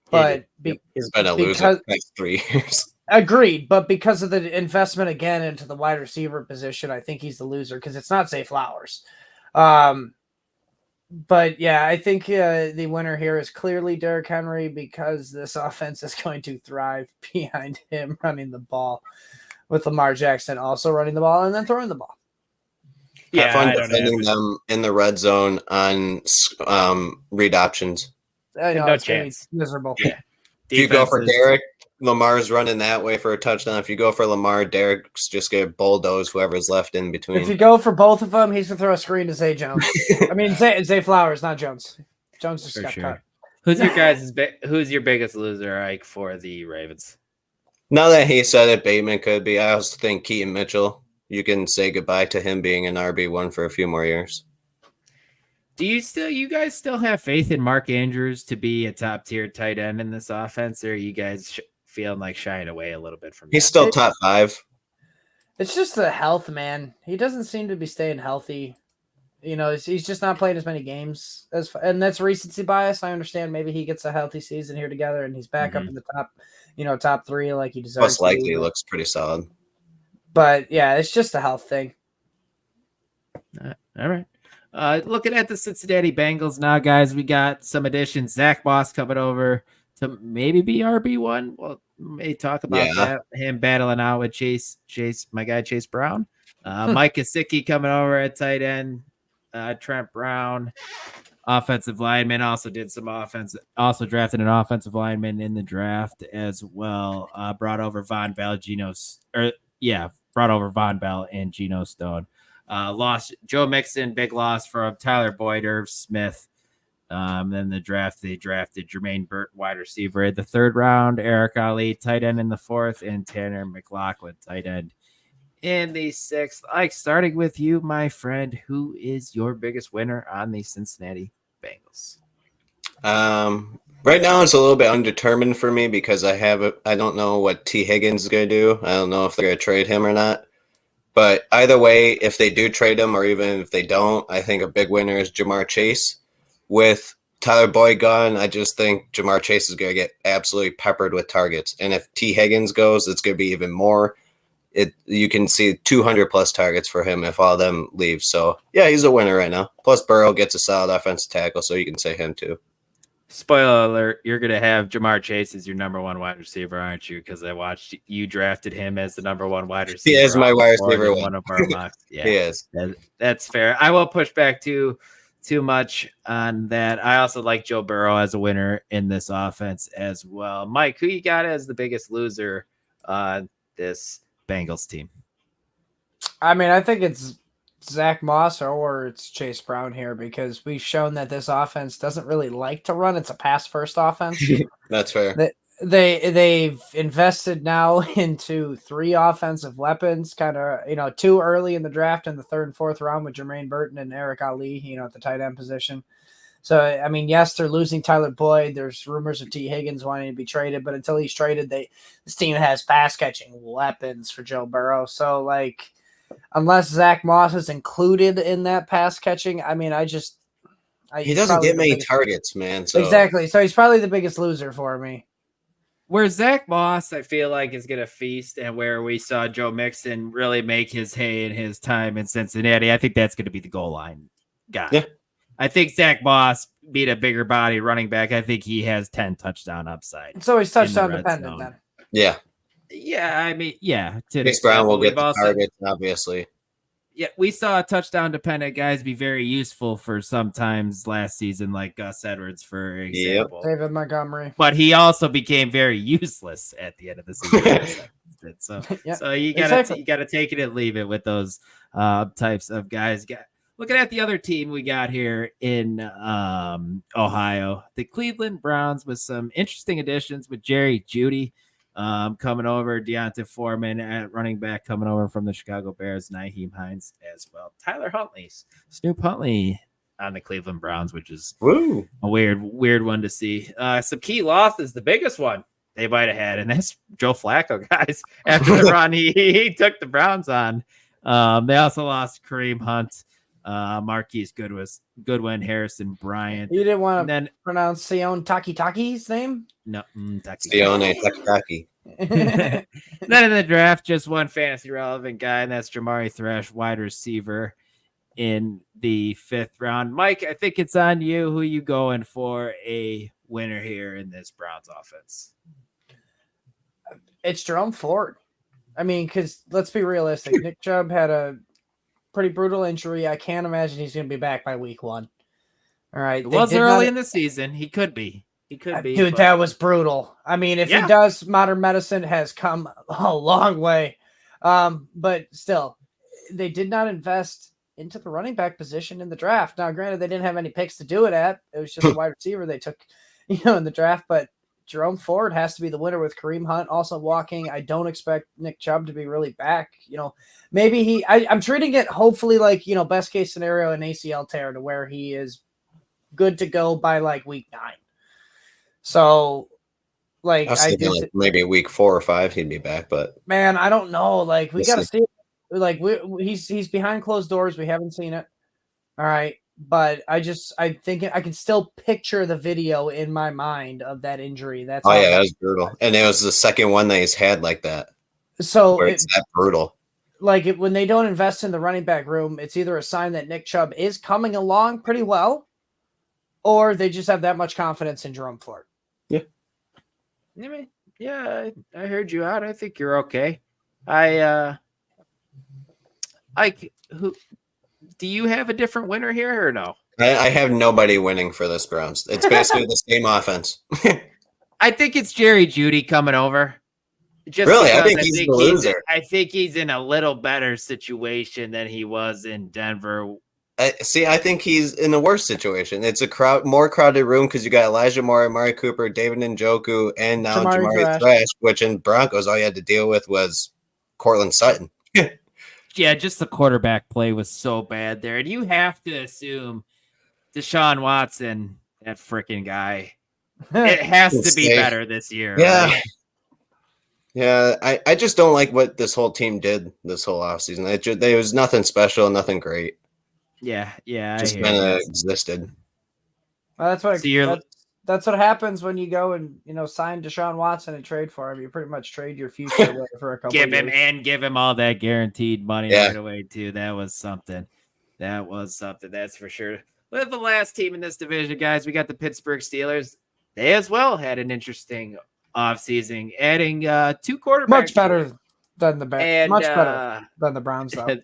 but he's been a loser the next 3 years. Agreed, but because of the investment again into the wide receiver position, I think he's the loser because it's not Zay Flowers. But yeah, I think the winner here is clearly Derrick Henry because this offense is going to thrive behind him running the ball, with Lamar Jackson also running the ball and then throwing the ball. Have fun defending them in the red zone on read options. I know, no it's chance. Miserable. Yeah. If you go for Derrick, Lamar's running that way for a touchdown. If you go for Lamar, Derrick's just going to bulldoze whoever's left in between. If you go for both of them, he's going to throw a screen to Zay Jones. I mean, Zay Flowers, not Jones. Jones just got cut. Who's your biggest loser, Ike, for the Ravens? Now that he said it, Bateman could be. I also think Keaton Mitchell. You can say goodbye to him being an RB1 for a few more years. Do you guys still have faith in Mark Andrews to be a top tier tight end in this offense, or are you guys feeling like shying away a little bit from that? He's still top 5. It's just the health, man. He doesn't seem to be staying healthy. You know, he's just not playing as many games and that's recency bias. I understand maybe he gets a healthy season here together and he's back up in the top 3 like he deserves. Most likely looks pretty solid. But yeah, it's just a health thing. All right. Looking at the Cincinnati Bengals now, guys, we got some additions. Zach Moss coming over to maybe be RB1. Well, may talk about that. Him battling out with Chase, my guy Chase Brown. Mike Gesicki coming over at tight end. Trent Brown, offensive lineman, also drafted an offensive lineman in the draft as well. Brought over Von Bell, Von Bell and Geno Stone. Lost Joe Mixon, big loss from Tyler Boyd, Irv Smith. Then the draft, they drafted Jermaine Burt, wide receiver in the 3rd round, Eric Ali, tight end in the 4th, and Tanner McLaughlin, tight end in the 6th. Ike, starting with you, my friend, who is your biggest winner on the Cincinnati Bengals? Right now it's a little bit undetermined for me because I don't know what T. Higgins is going to do. I don't know if they're going to trade him or not. But either way, if they do trade him or even if they don't, I think a big winner is Jamar Chase. With Tyler Boyd gone, I just think Jamar Chase is going to get absolutely peppered with targets. And if T. Higgins goes, it's going to be even more. you can see 200 plus targets for him if all of them leave. So yeah, he's a winner right now. Plus Burrow gets a solid offensive tackle, so you can say him too. Spoiler alert, you're going to have Jamar Chase as your number one wide receiver, aren't you? Because I watched you drafted him as the number one wide receiver. He is my wide receiver. One of our mocks. Yeah, he is. That's fair. I won't push back too much on that. I also like Joe Burrow as a winner in this offense as well. Mike, who you got as the biggest loser on this Bengals team? I mean, I think it's Zach Moss or it's Chase Brown here because we've shown that this offense doesn't really like to run. It's a pass first offense. That's fair. They've invested now into 3 offensive weapons, kind of, too early in the draft in the 3rd and 4th round with Jermaine Burton and Eric Ali, at the tight end position. So, I mean, yes, they're losing Tyler Boyd. There's rumors of T. Higgins wanting to be traded, but until he's traded, this team has pass catching weapons for Joe Burrow. So, unless Zach Moss is included in that pass catching, I mean, he doesn't get many targets, man. So. Exactly. So he's probably the biggest loser for me. Where Zach Moss, I feel like, is going to feast, and where we saw Joe Mixon really make his hay in his time in Cincinnati, I think that's going to be the goal line guy. Yeah. I think Zach Moss beat a bigger body running back. I think he has 10 touchdown upside. So he's touchdown dependent then. Yeah. Yeah, I mean, yeah. Chase Brown will get the targets, obviously. Yeah, we saw touchdown dependent guys be very useful for sometimes last season, like Gus Edwards, for example. Yep. David Montgomery. But he also became very useless at the end of the season. So you gotta take it and leave it with those types of guys. Looking at the other team we got here in Ohio, the Cleveland Browns, with some interesting additions with Jerry Jeudy coming over, Deonta Foreman at running back coming over from the Chicago Bears, Nyheim Hines as well. Tyler Huntley's Snoop Huntley on the Cleveland Browns, which is a weird one to see. Some key losses, the biggest one they might have had, and that's Joe Flacco, guys. After the run he took the Browns on. They also lost Kareem Hunt, Marquise Goodwin, Harrison Bryant. You didn't want to pronounce Sione Taki's name? No, Sione Takitaki. Then in the draft, just one fantasy relevant guy, and that's Jamari Thrash, wide receiver in the 5th round. Mike, I think it's on you. Who you going for a winner here in this Browns offense? It's Jerome Ford. I mean, because let's be realistic. Nick Chubb had a pretty brutal injury. I can't imagine he's going to be back by week 1. All right. It was early in the season. He could be. Dude, that was brutal. I mean, if he does, modern medicine has come a long way. But still, they did not invest into the running back position in the draft. Now, granted, they didn't have any picks to do it at. It was just a wide receiver they took, in the draft. But Jerome Ford has to be the winner with Kareem Hunt also walking. I don't expect Nick Chubb to be really back. Maybe I'm treating it hopefully like, best case scenario, an ACL tear to where he is good to go by week 9. So maybe week 4 or 5 he'd be back, but man, I don't know. We got to see. He's behind closed doors. We haven't seen it. All right. But I think I can still picture the video in my mind of that injury. That was brutal, and it was the second one that he's had like that. So it's that brutal. When they don't invest in the running back room, it's either a sign that Nick Chubb is coming along pretty well, or they just have that much confidence in Jerome Ford. Yeah, I heard you out. I think you're okay. Do you have a different winner here or no? I have nobody winning for this Browns. It's basically the same offense. I think it's Jerry Jeudy coming over. Really? I think he's the loser. I think he's in a little better situation than he was in Denver. I think he's in a worse situation. It's a more crowded room because you got Elijah Moore, Amari Cooper, David Njoku, and now Jamari Thrash, which in Broncos all you had to deal with was Cortland Sutton. Yeah, just the quarterback play was so bad there. And you have to assume Deshaun Watson, that freaking guy, it has to be better this year. Yeah. Right? Yeah, I just don't like what this whole team did this whole offseason. There was nothing special, nothing great. Yeah. Just kind of existed. Well, that's what That's what happens when you go and sign Deshaun Watson and trade for him. You pretty much trade your future away for a couple. Give him all that guaranteed money Yeah. right away too. That was something. That's for sure. We're the last team in this division, guys. We got the Pittsburgh Steelers. They as well had an interesting offseason, adding 2 quarterbacks. Much better than the Bears. Much And, better than the Browns, though.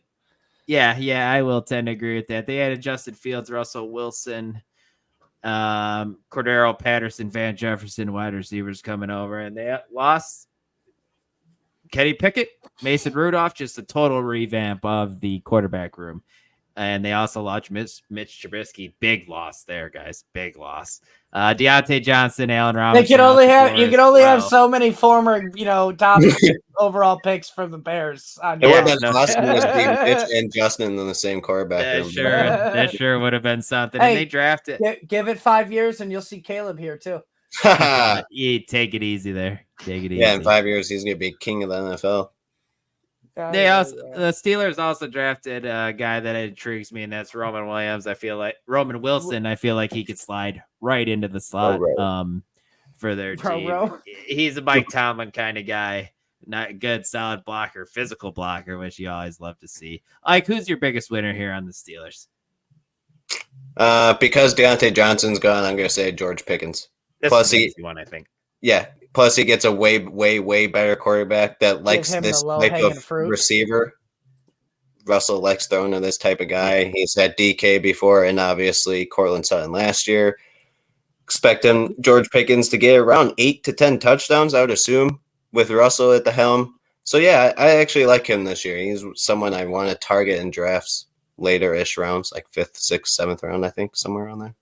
Yeah, I will tend to agree with that. They added Justin Fields, Russell Wilson, Cordero Patterson, Van Jefferson, wide receivers coming over, and they lost Kenny Pickett, Mason Rudolph, just a total revamp of the quarterback room. And they also lost Mitch Trubisky. Big loss there, guys. Big loss. Deontay Johnson, Allen Robinson. You can only have so many former, top overall picks from the Bears. It would have been awesome to see Mitch and Justin in the same quarterback room. That sure would have been something. Hey, and they drafted. Give it 5 years, and you'll see Caleb here too. Take it easy there. Take it easy. Yeah, in 5 years, he's gonna be king of the NFL. The Steelers also drafted a guy that intrigues me, and that's Roman Wilson. I feel like he could slide right into the slot for their team. He's a Mike Tomlin kind of guy, not good, solid blocker, physical blocker, which you always love to see. Ike, who's your biggest winner here on the Steelers? Because Deontay Johnson's gone, I'm gonna say George Pickens. Plus, he one, I think. Yeah. Plus, he gets a way, way, way better quarterback that likes this type of receiver. Russell likes throwing to this type of guy. He's had DK before, and obviously Cortland Sutton last year. Expect George Pickens, to get around 8 to 10 touchdowns, I would assume, with Russell at the helm. So, yeah, I actually like him this year. He's someone I want to target in drafts, later-ish rounds, like 5th, 6th, 7th round, I think, somewhere around there.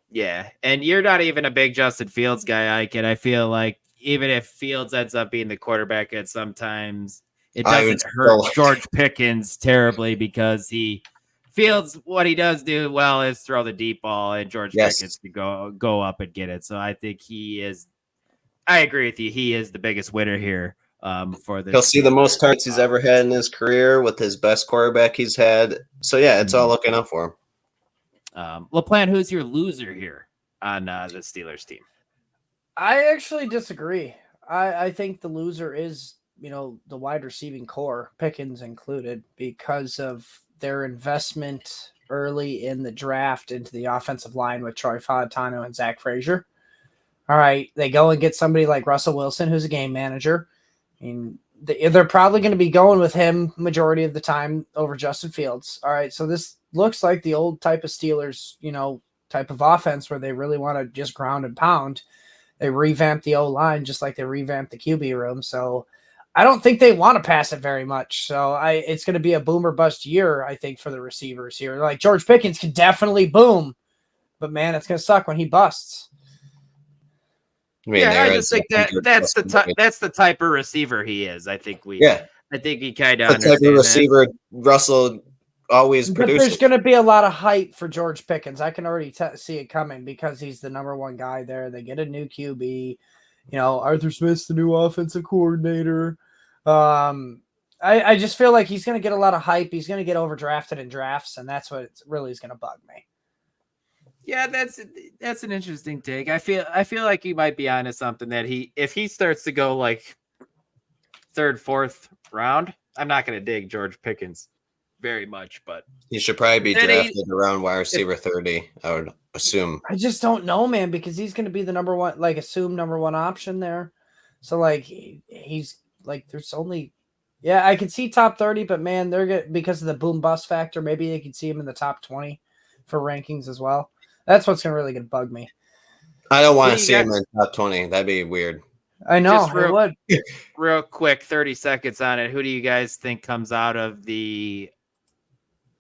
Yeah, and you're not even a big Justin Fields guy, Ike, and I feel like even if Fields ends up being the quarterback at sometimes, it doesn't hurt George Pickens terribly because Fields, what he does do well is throw the deep ball, and George Pickens to go up and get it. So I think I agree with you. He is the biggest winner here for this. He'll see the most targets he's ever had in his career with his best quarterback he's had. So, yeah, it's all looking up for him. LaPlant, who's your loser here on the Steelers team? I actually disagree. I think the loser is, the wide receiving core, Pickens included, because of their investment early in the draft into the offensive line with Troy Fautano and Zach Frazier. All right, they go and get somebody like Russell Wilson, who's a game manager. I mean, they're probably going to be going with him majority of the time over Justin Fields. All right, so this looks like the old type of Steelers, type of offense where they really want to just ground and pound. They revamped the O-line just like they revamped the QB room. So I don't think they want to pass it very much. So it's going to be a boom or bust year, I think, for the receivers here. Like George Pickens can definitely boom, but man, it's going to suck when he busts. I just think that's the type of receiver he is. I think he kind of the type of receiver Russell always produces. There's going to be a lot of hype for George Pickens. I can already see it coming because he's the number one guy there. They get a new QB. Arthur Smith's the new offensive coordinator. I just feel like he's going to get a lot of hype. He's going to get overdrafted in drafts, and that's what really is going to bug me. Yeah, that's an interesting take. I feel like he might be onto something that if he starts to go like 3rd, 4th round, I'm not going to dig George Pickens very much, but he should probably be drafted around wide receiver 30, I would assume. I just don't know, man, because he's going to be the number one, like assumed number one option there. So like he's like, there's only, I can see top 30, but man, because of the boom bust factor, maybe they can see him in the top 20 for rankings as well. That's what's really going to bug me. I don't want to see him in top 20. That'd be weird. I know. It would. Real quick, 30 seconds on it. Who do you guys think comes out of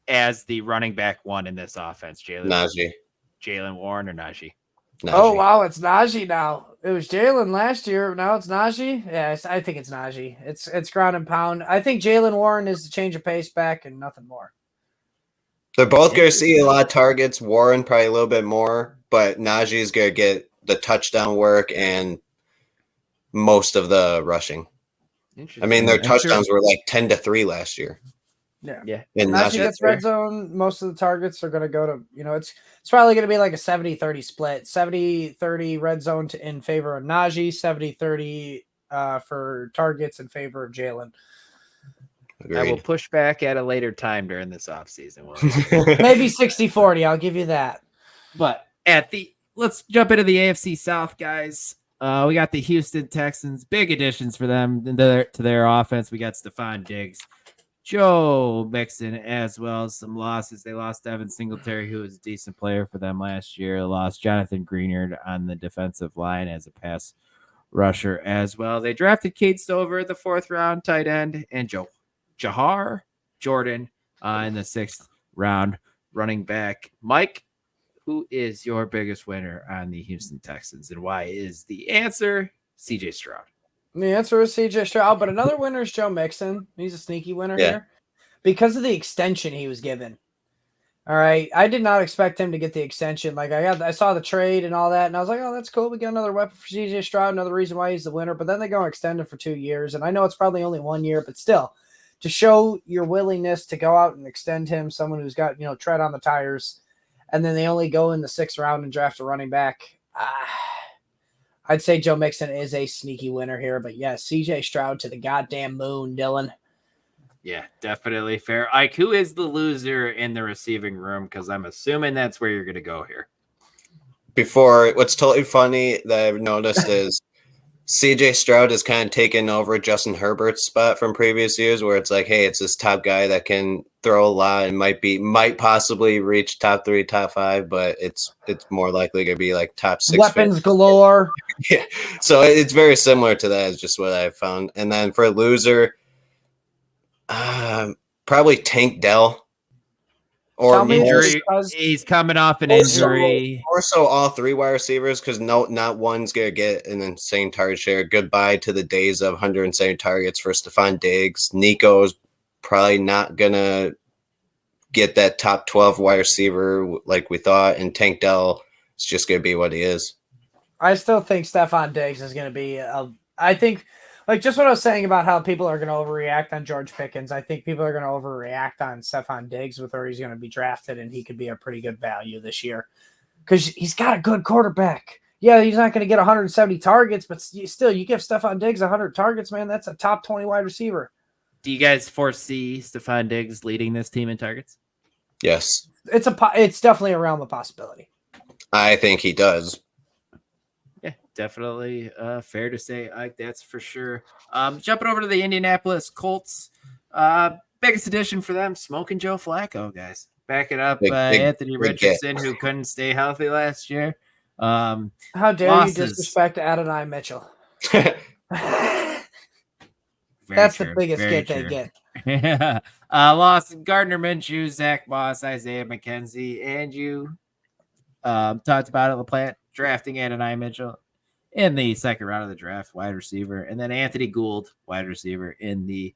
as the running back one in this offense? Jalen Warren or Najee? Oh, wow. It's Najee now. It was Jalen last year. Now it's Najee. Yeah, I think it's Najee. It's ground and pound. I think Jalen Warren is the change of pace back and nothing more. They're both going to see a lot of targets. Warren probably a little bit more, but Najee is going to get the touchdown work and most of the rushing. I mean, their touchdowns were like 10-3 last year. Yeah. And Najee gets red zone. Most of the targets are going to go to, it's probably going to be like a 70-30 split. 70-30 red zone in favor of Najee, 70-30 for targets in favor of Jalen. Agreed. I will push back at a later time during this offseason. Maybe 60-40. I'll give you that. But let's jump into the AFC South, guys. We got the Houston Texans. Big additions for them to their offense. We got Stephon Diggs, Joe Mixon, as well as some losses. They lost Devin Singletary, who was a decent player for them last year. They lost Jonathan Greenard on the defensive line as a pass rusher as well. They drafted Cade Stover, the 4th round tight end, and Jahar Jordan in the 6th round running back. Mike, who is your biggest winner on the Houston Texans, and why is the answer CJ Stroud? The answer is CJ Stroud, but another winner is Joe Mixon. He's a sneaky winner here because of the extension he was given. All right. I did not expect him to get the extension. Like I saw the trade and all that, and I was like, oh, that's cool. We got another weapon for CJ Stroud, another reason why he's the winner. But then they go and extend him for 2 years. And I know it's probably only 1 year, but still, to show your willingness to go out and extend him, someone who's got, tread on the tires, and then they only go in the 6th round and draft a running back. I'd say Joe Mixon is a sneaky winner here, but yes, CJ Stroud to the goddamn moon, Dylan. Yeah, definitely fair. Ike, who is the loser in the receiving room? Because I'm assuming that's where you're going to go here. What's totally funny that I've noticed is CJ Stroud has kind of taken over Justin Herbert's spot from previous years, where it's like, hey, it's this top guy that can throw a lot and might possibly reach top 3, top 5, but it's more likely to be like top 6. Weapons galore. Yeah, so it's very similar to that. Is just what I found. And then for loser, probably Tank Dell. Or injury. He's coming off an injury. Or so all 3 wide receivers, because not one's going to get an insane target share. Goodbye to the days of 170 targets for Stephon Diggs. Nico's probably not going to get that top 12 wide receiver like we thought. And Tank Dell is just going to be what he is. I still think Stephon Diggs is going to be I think – like just what I was saying about how people are going to overreact on George Pickens, I think people are going to overreact on Stephon Diggs with where he's going to be drafted, and he could be a pretty good value this year because he's got a good quarterback. Yeah, he's not going to get 170 targets, but still, you give Stephon Diggs 100 targets, man, that's a top 20 wide receiver. Do you guys foresee Stephon Diggs leading this team in targets? Yes. It's definitely a realm of possibility. I think he does. Yeah, definitely fair to say, Ike, that's for sure. Jumping over to the Indianapolis Colts, biggest addition for them, smoking Joe Flacco, guys. Backing up Anthony Richardson, who couldn't stay healthy last year. How dare you disrespect Adonai Mitchell? That's the biggest get they get. Yeah. Lost Gardner Minshew, Zach Moss, Isaiah McKenzie, and you talked about it, LaPlant drafting Adonai Mitchell in the 2nd round of the draft, wide receiver, and then Anthony Gould, wide receiver, in the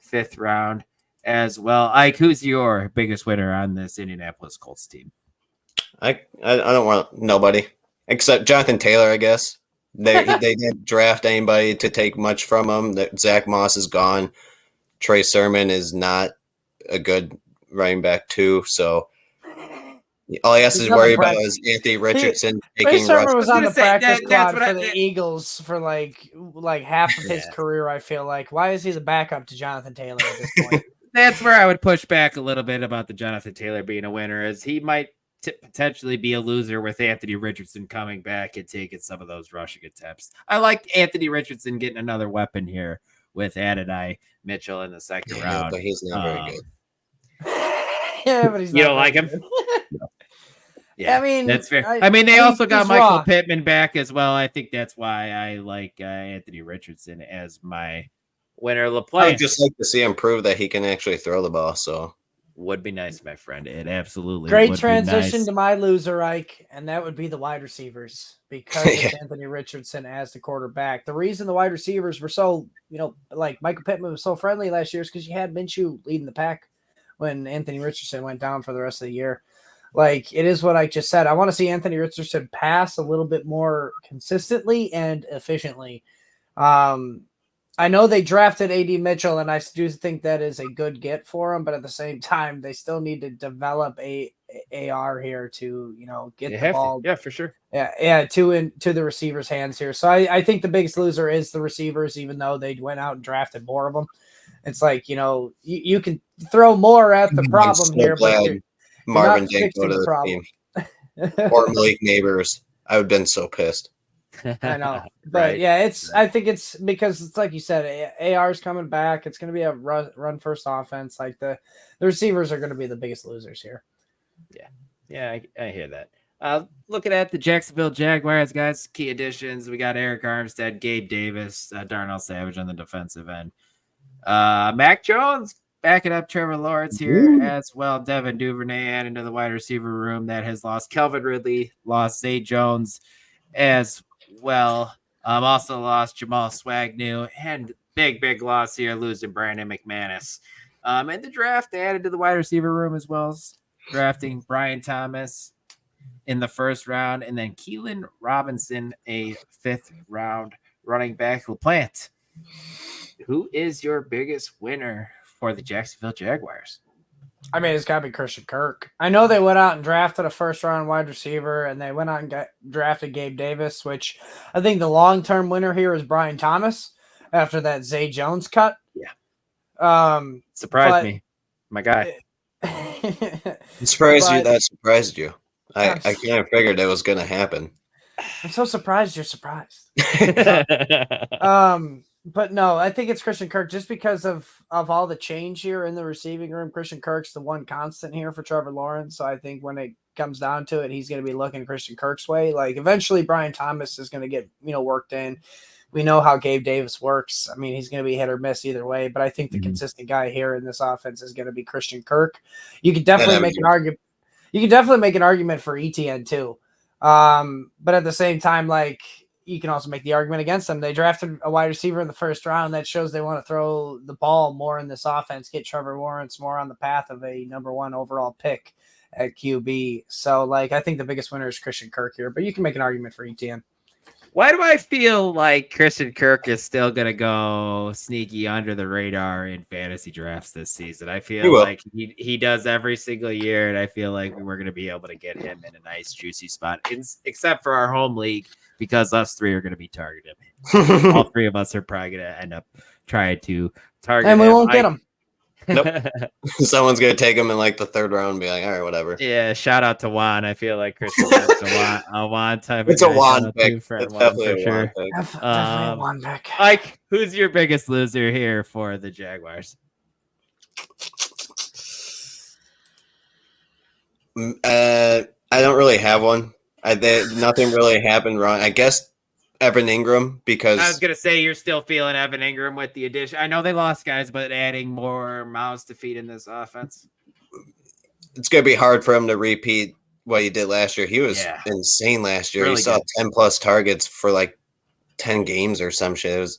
5th round as well. Ike, who's your biggest winner on this Indianapolis Colts team? I don't want nobody except Jonathan Taylor, I guess. They didn't draft anybody to take much from him. Zach Moss is gone. Trey Sermon is not a good running back too, so all he has to worry about is Anthony Richardson taking Trey Sermon was on the practice squad for the I Eagles for like half of his career, I feel like. Why is he the backup to Jonathan Taylor at this point? That's where I would push back a little bit about the Jonathan Taylor being a winner, as he might potentially be a loser with Anthony Richardson coming back and taking some of those rushing attempts. I like Anthony Richardson getting another weapon here with Adonai Mitchell in the 2nd round. But he's not very good. Yeah, but he's not. You don't like him? No. Yeah, I mean, that's fair. They also got Michael Pittman back as well. I think that's why I like Anthony Richardson as my winner. LaPlante. I would just like to see him prove that he can actually throw the ball. So would be nice, my friend. It absolutely great would transition be nice. to my loser, Ike, and that would be the wide receivers because it's Anthony Richardson as the quarterback. The reason the wide receivers were so, like Michael Pittman was so friendly last year is because you had Minshew leading the pack when Anthony Richardson went down for the rest of the year. Like, it is what I just said. I want to see Anthony Richardson pass a little bit more consistently and efficiently. I know they drafted A.D. Mitchell, and I do think that is a good get for him. But at the same time, they still need to develop a AR here to get the ball. Yeah, for sure. Yeah, to the receivers' hands here. So I think the biggest loser is the receivers, even though they went out and drafted more of them. It's like you can throw more at the problem here, but you're Marvin not didn't go fixing to the the problem. team. Or Malik Neighbors. I would have been so pissed. I know, but yeah, I think it's because it's like you said, AR's coming back. It's going to be a run first offense. Like the receivers are going to be the biggest losers here. Yeah, I hear that. Looking at the Jacksonville Jaguars, guys, key additions. We got Eric Armstead, Gabe Davis, Darnell Savage on the defensive end. Mac Jones backing up Trevor Lawrence here as well. Devin Duvernay added into the wide receiver room that has lost Kelvin Ridley, lost Zay Jones as well. Also lost Jamal Swagnew, and big loss here, losing Brandon McManus. In the draft, they added to the wide receiver room as well as drafting Brian Thomas in the first round, and then Keelan Robinson, a 5th round running back. LaPlant, who is your biggest winner for the Jacksonville Jaguars? I mean, it's got to be Christian Kirk. I know they went out and drafted a first-round wide receiver, and they went out and drafted Gabe Davis, which I think the long-term winner here is Brian Thomas after that Zay Jones cut. Yeah. Surprised me. My guy. That surprised you. I kind of figured it was going to happen. I'm so surprised you're surprised. But no, I think it's Christian Kirk just because of all the change here in the receiving room. Christian Kirk's the one constant here for Trevor Lawrence. So I think when it comes down to it, he's going to be looking Christian Kirk's way. Like eventually Brian Thomas is going to get, worked in. We know how Gabe Davis works. I mean, he's going to be hit or miss either way, but I think the consistent guy here in this offense is going to be Christian Kirk. You could definitely make an argument. You could definitely make an argument for ETN too. But at the same time, like, you can also make the argument against them. They drafted a wide receiver in the first round. That shows they want to throw the ball more in this offense, get Trevor Lawrence more on the path of a number 1 overall pick at QB. So, like, I think the biggest winner is Christian Kirk here, but you can make an argument for ETN. Why do I feel like Christian Kirk is still going to go sneaky under the radar in fantasy drafts this season? I feel like he does every single year, and I feel like we're going to be able to get him in a nice, juicy spot, except for our home league, because us 3 are going to be targeted. All 3 of us are probably going to end up trying to target him. And we won't get him. Nope. Someone's going to take him in like the 3rd round and be like, all right, whatever. Yeah, shout out to Juan. I feel like Christian Kirk's a Juan type it's of guy. It's a Juan pick. It's definitely a Juan pick. Definitely a Juan pick. Ike, who's your biggest loser here for the Jaguars? I don't really have one. Nothing really happened wrong. I guess Evan Ingram, because I was gonna say you're still feeling Evan Ingram with the addition. I know they lost guys, but adding more mouths to feed in this offense, it's gonna be hard for him to repeat what he did last year. He was insane last year. Really, he saw 10+ targets for like 10 games or some shit.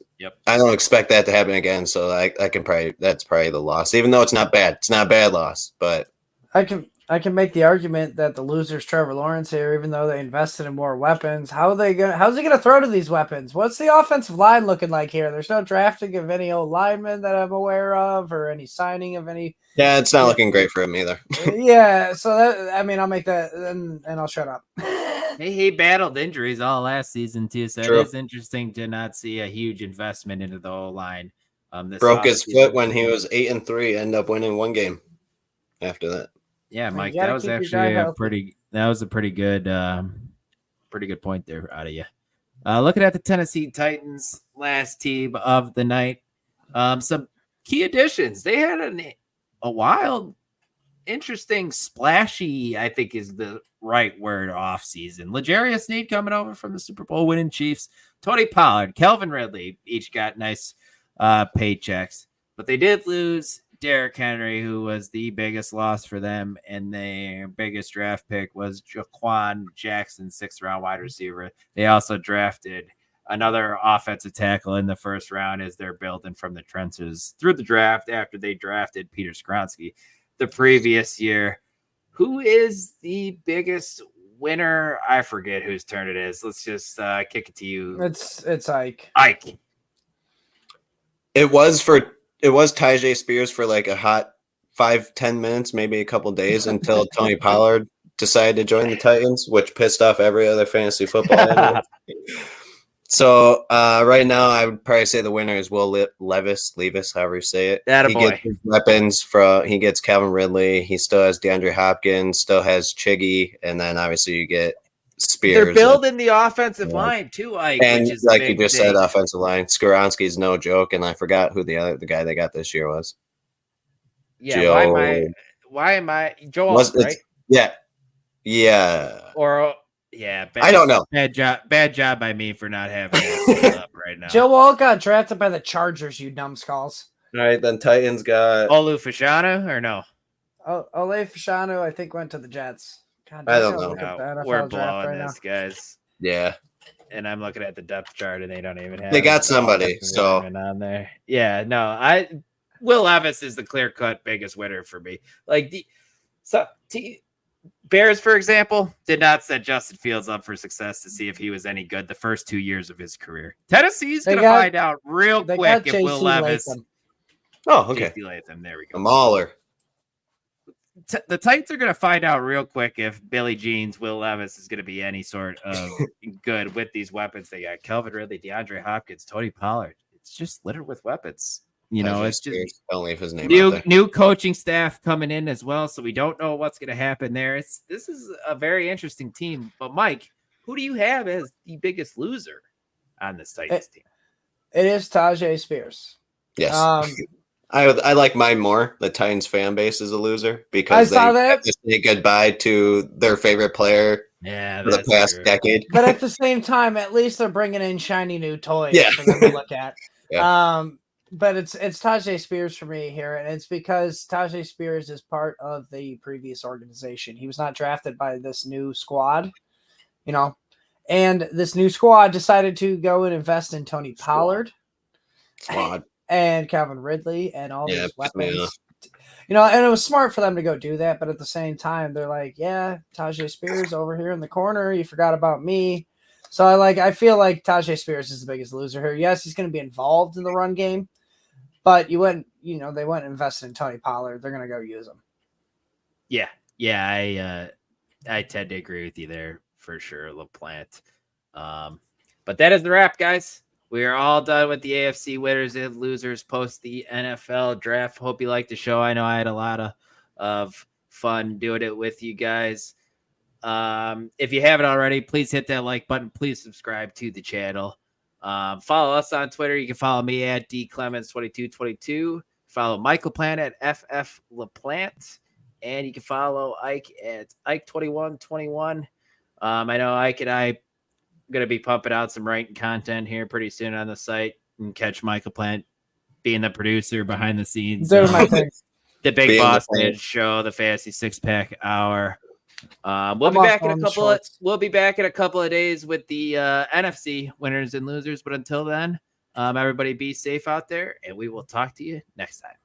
I don't expect that to happen again. So that's probably the loss, even though it's not bad. It's not a bad loss, but I can make the argument that the loser's Trevor Lawrence here, even though they invested in more weapons. How's he gonna throw to these weapons? What's the offensive line looking like here? There's no drafting of any old linemen that I'm aware of, or any signing of any. Yeah, it's not looking great for him either. Yeah, so I'll make that, and I'll shut up. He battled injuries all last season too, so True. It is interesting to not see a huge investment into the O-line. Broke his foot when he was 8-3. Ended up winning 1 game after that. Yeah, Mike, that was actually a pretty good point there out of you. Looking at the Tennessee Titans, last team of the night, some key additions. They had a wild, interesting, splashy, I think is the right word, off season. L'Jarius Sneed coming over from the Super Bowl winning Chiefs. Tony Pollard, Kelvin Ridley, each got nice paychecks, but they did lose Derrick Henry, who was the biggest loss for them, and their biggest draft pick was Jaquan Jackson, 6th round wide receiver. They also drafted another offensive tackle in the 1st round as they're building from the trenches through the draft after they drafted Peter Skoronski the previous year. Who is the biggest winner? I forget whose turn it is. Let's just kick it to you. It's Ike. Ike. It was Tyjae Spears for like a hot 5-10 minutes, maybe a couple days until Tony Pollard decided to join the Titans, which pissed off every other fantasy football analyst. So right now, I would probably say the winner is Will Levis, however you say it. He gets his weapons he gets Calvin Ridley. He still has DeAndre Hopkins, still has Chiggy, and then obviously you get Spears. They're building the offensive line too, Ike. And which is like you just said, offensive line. Skoronski's no joke, and I forgot who the guy they got this year was. Yeah, Joe, why am I Joel? Right? Yeah. Or yeah, I don't know. Bad job by me for not having it up right now. Joe Wall got drafted by the Chargers, you numbskulls. All right, then Titans got Olu Fashanu or no? Ole Fashanu, I think, went to the Jets. God, I don't know. We're blowing this, guys. Yeah. And I'm looking at the depth chart, and they don't even have. They got somebody, so on there. Yeah, no, Will Levis is the clear-cut biggest winner for me. Like Bears, for example, did not set Justin Fields up for success to see if he was any good the first 2 years of his career. Tennessee's going to find out real quick if Will Levis. Oh, okay. JC Latham, there we go. A mauler. The Titans are going to find out real quick if Billy Jean's Will Levis is going to be any sort of good with these weapons. They got Calvin Ridley, DeAndre Hopkins, Tony Pollard. It's just littered with weapons. It's just don't leave his name new coaching staff coming in as well, so we don't know what's going to happen there. This is a very interesting team. But Mike, who do you have as the biggest loser on this Titans team? It is Tyjae Spears. Yes. I like mine more. The Titans fan base is a loser because they have to say goodbye to their favorite player for the past decade. But at the same time, at least they're bringing in shiny new toys for them to look at. Yeah. But it's Tyjae Spears for me here, and it's because Tyjae Spears is part of the previous organization. He was not drafted by this new squad, and this new squad decided to go and invest in Tony Pollard. Squad. And Calvin Ridley and all these weapons. And it was smart for them to go do that, but at the same time, they're like, yeah, Tyjae Spears over here in the corner. You forgot about me. So I feel like Tyjae Spears is the biggest loser here. Yes, he's going to be involved in the run game, but they went and invested in Tony Pollard. They're going to go use him. Yeah, I tend to agree with you there for sure, LaPlant. But that is the wrap, guys. We are all done with the AFC winners and losers post the NFL draft. Hope you liked the show. I know I had a lot of fun doing it with you guys. If you haven't already, please hit that like button. Please subscribe to the channel. Follow us on Twitter. You can follow me at dclemens2222. Follow Mike LaPlant at ffLaPlant. And you can follow Ike at Ike2121. I know Ike and I going to be pumping out some writing content here pretty soon on the site, and catch Michael Plant being the producer behind the scenes. Doing my thing. The Big Boss Man Show, the Fantasy Six Pack Hour. We'll be back in a couple of days with the NFC winners and losers. But until then, everybody be safe out there, and we will talk to you next time.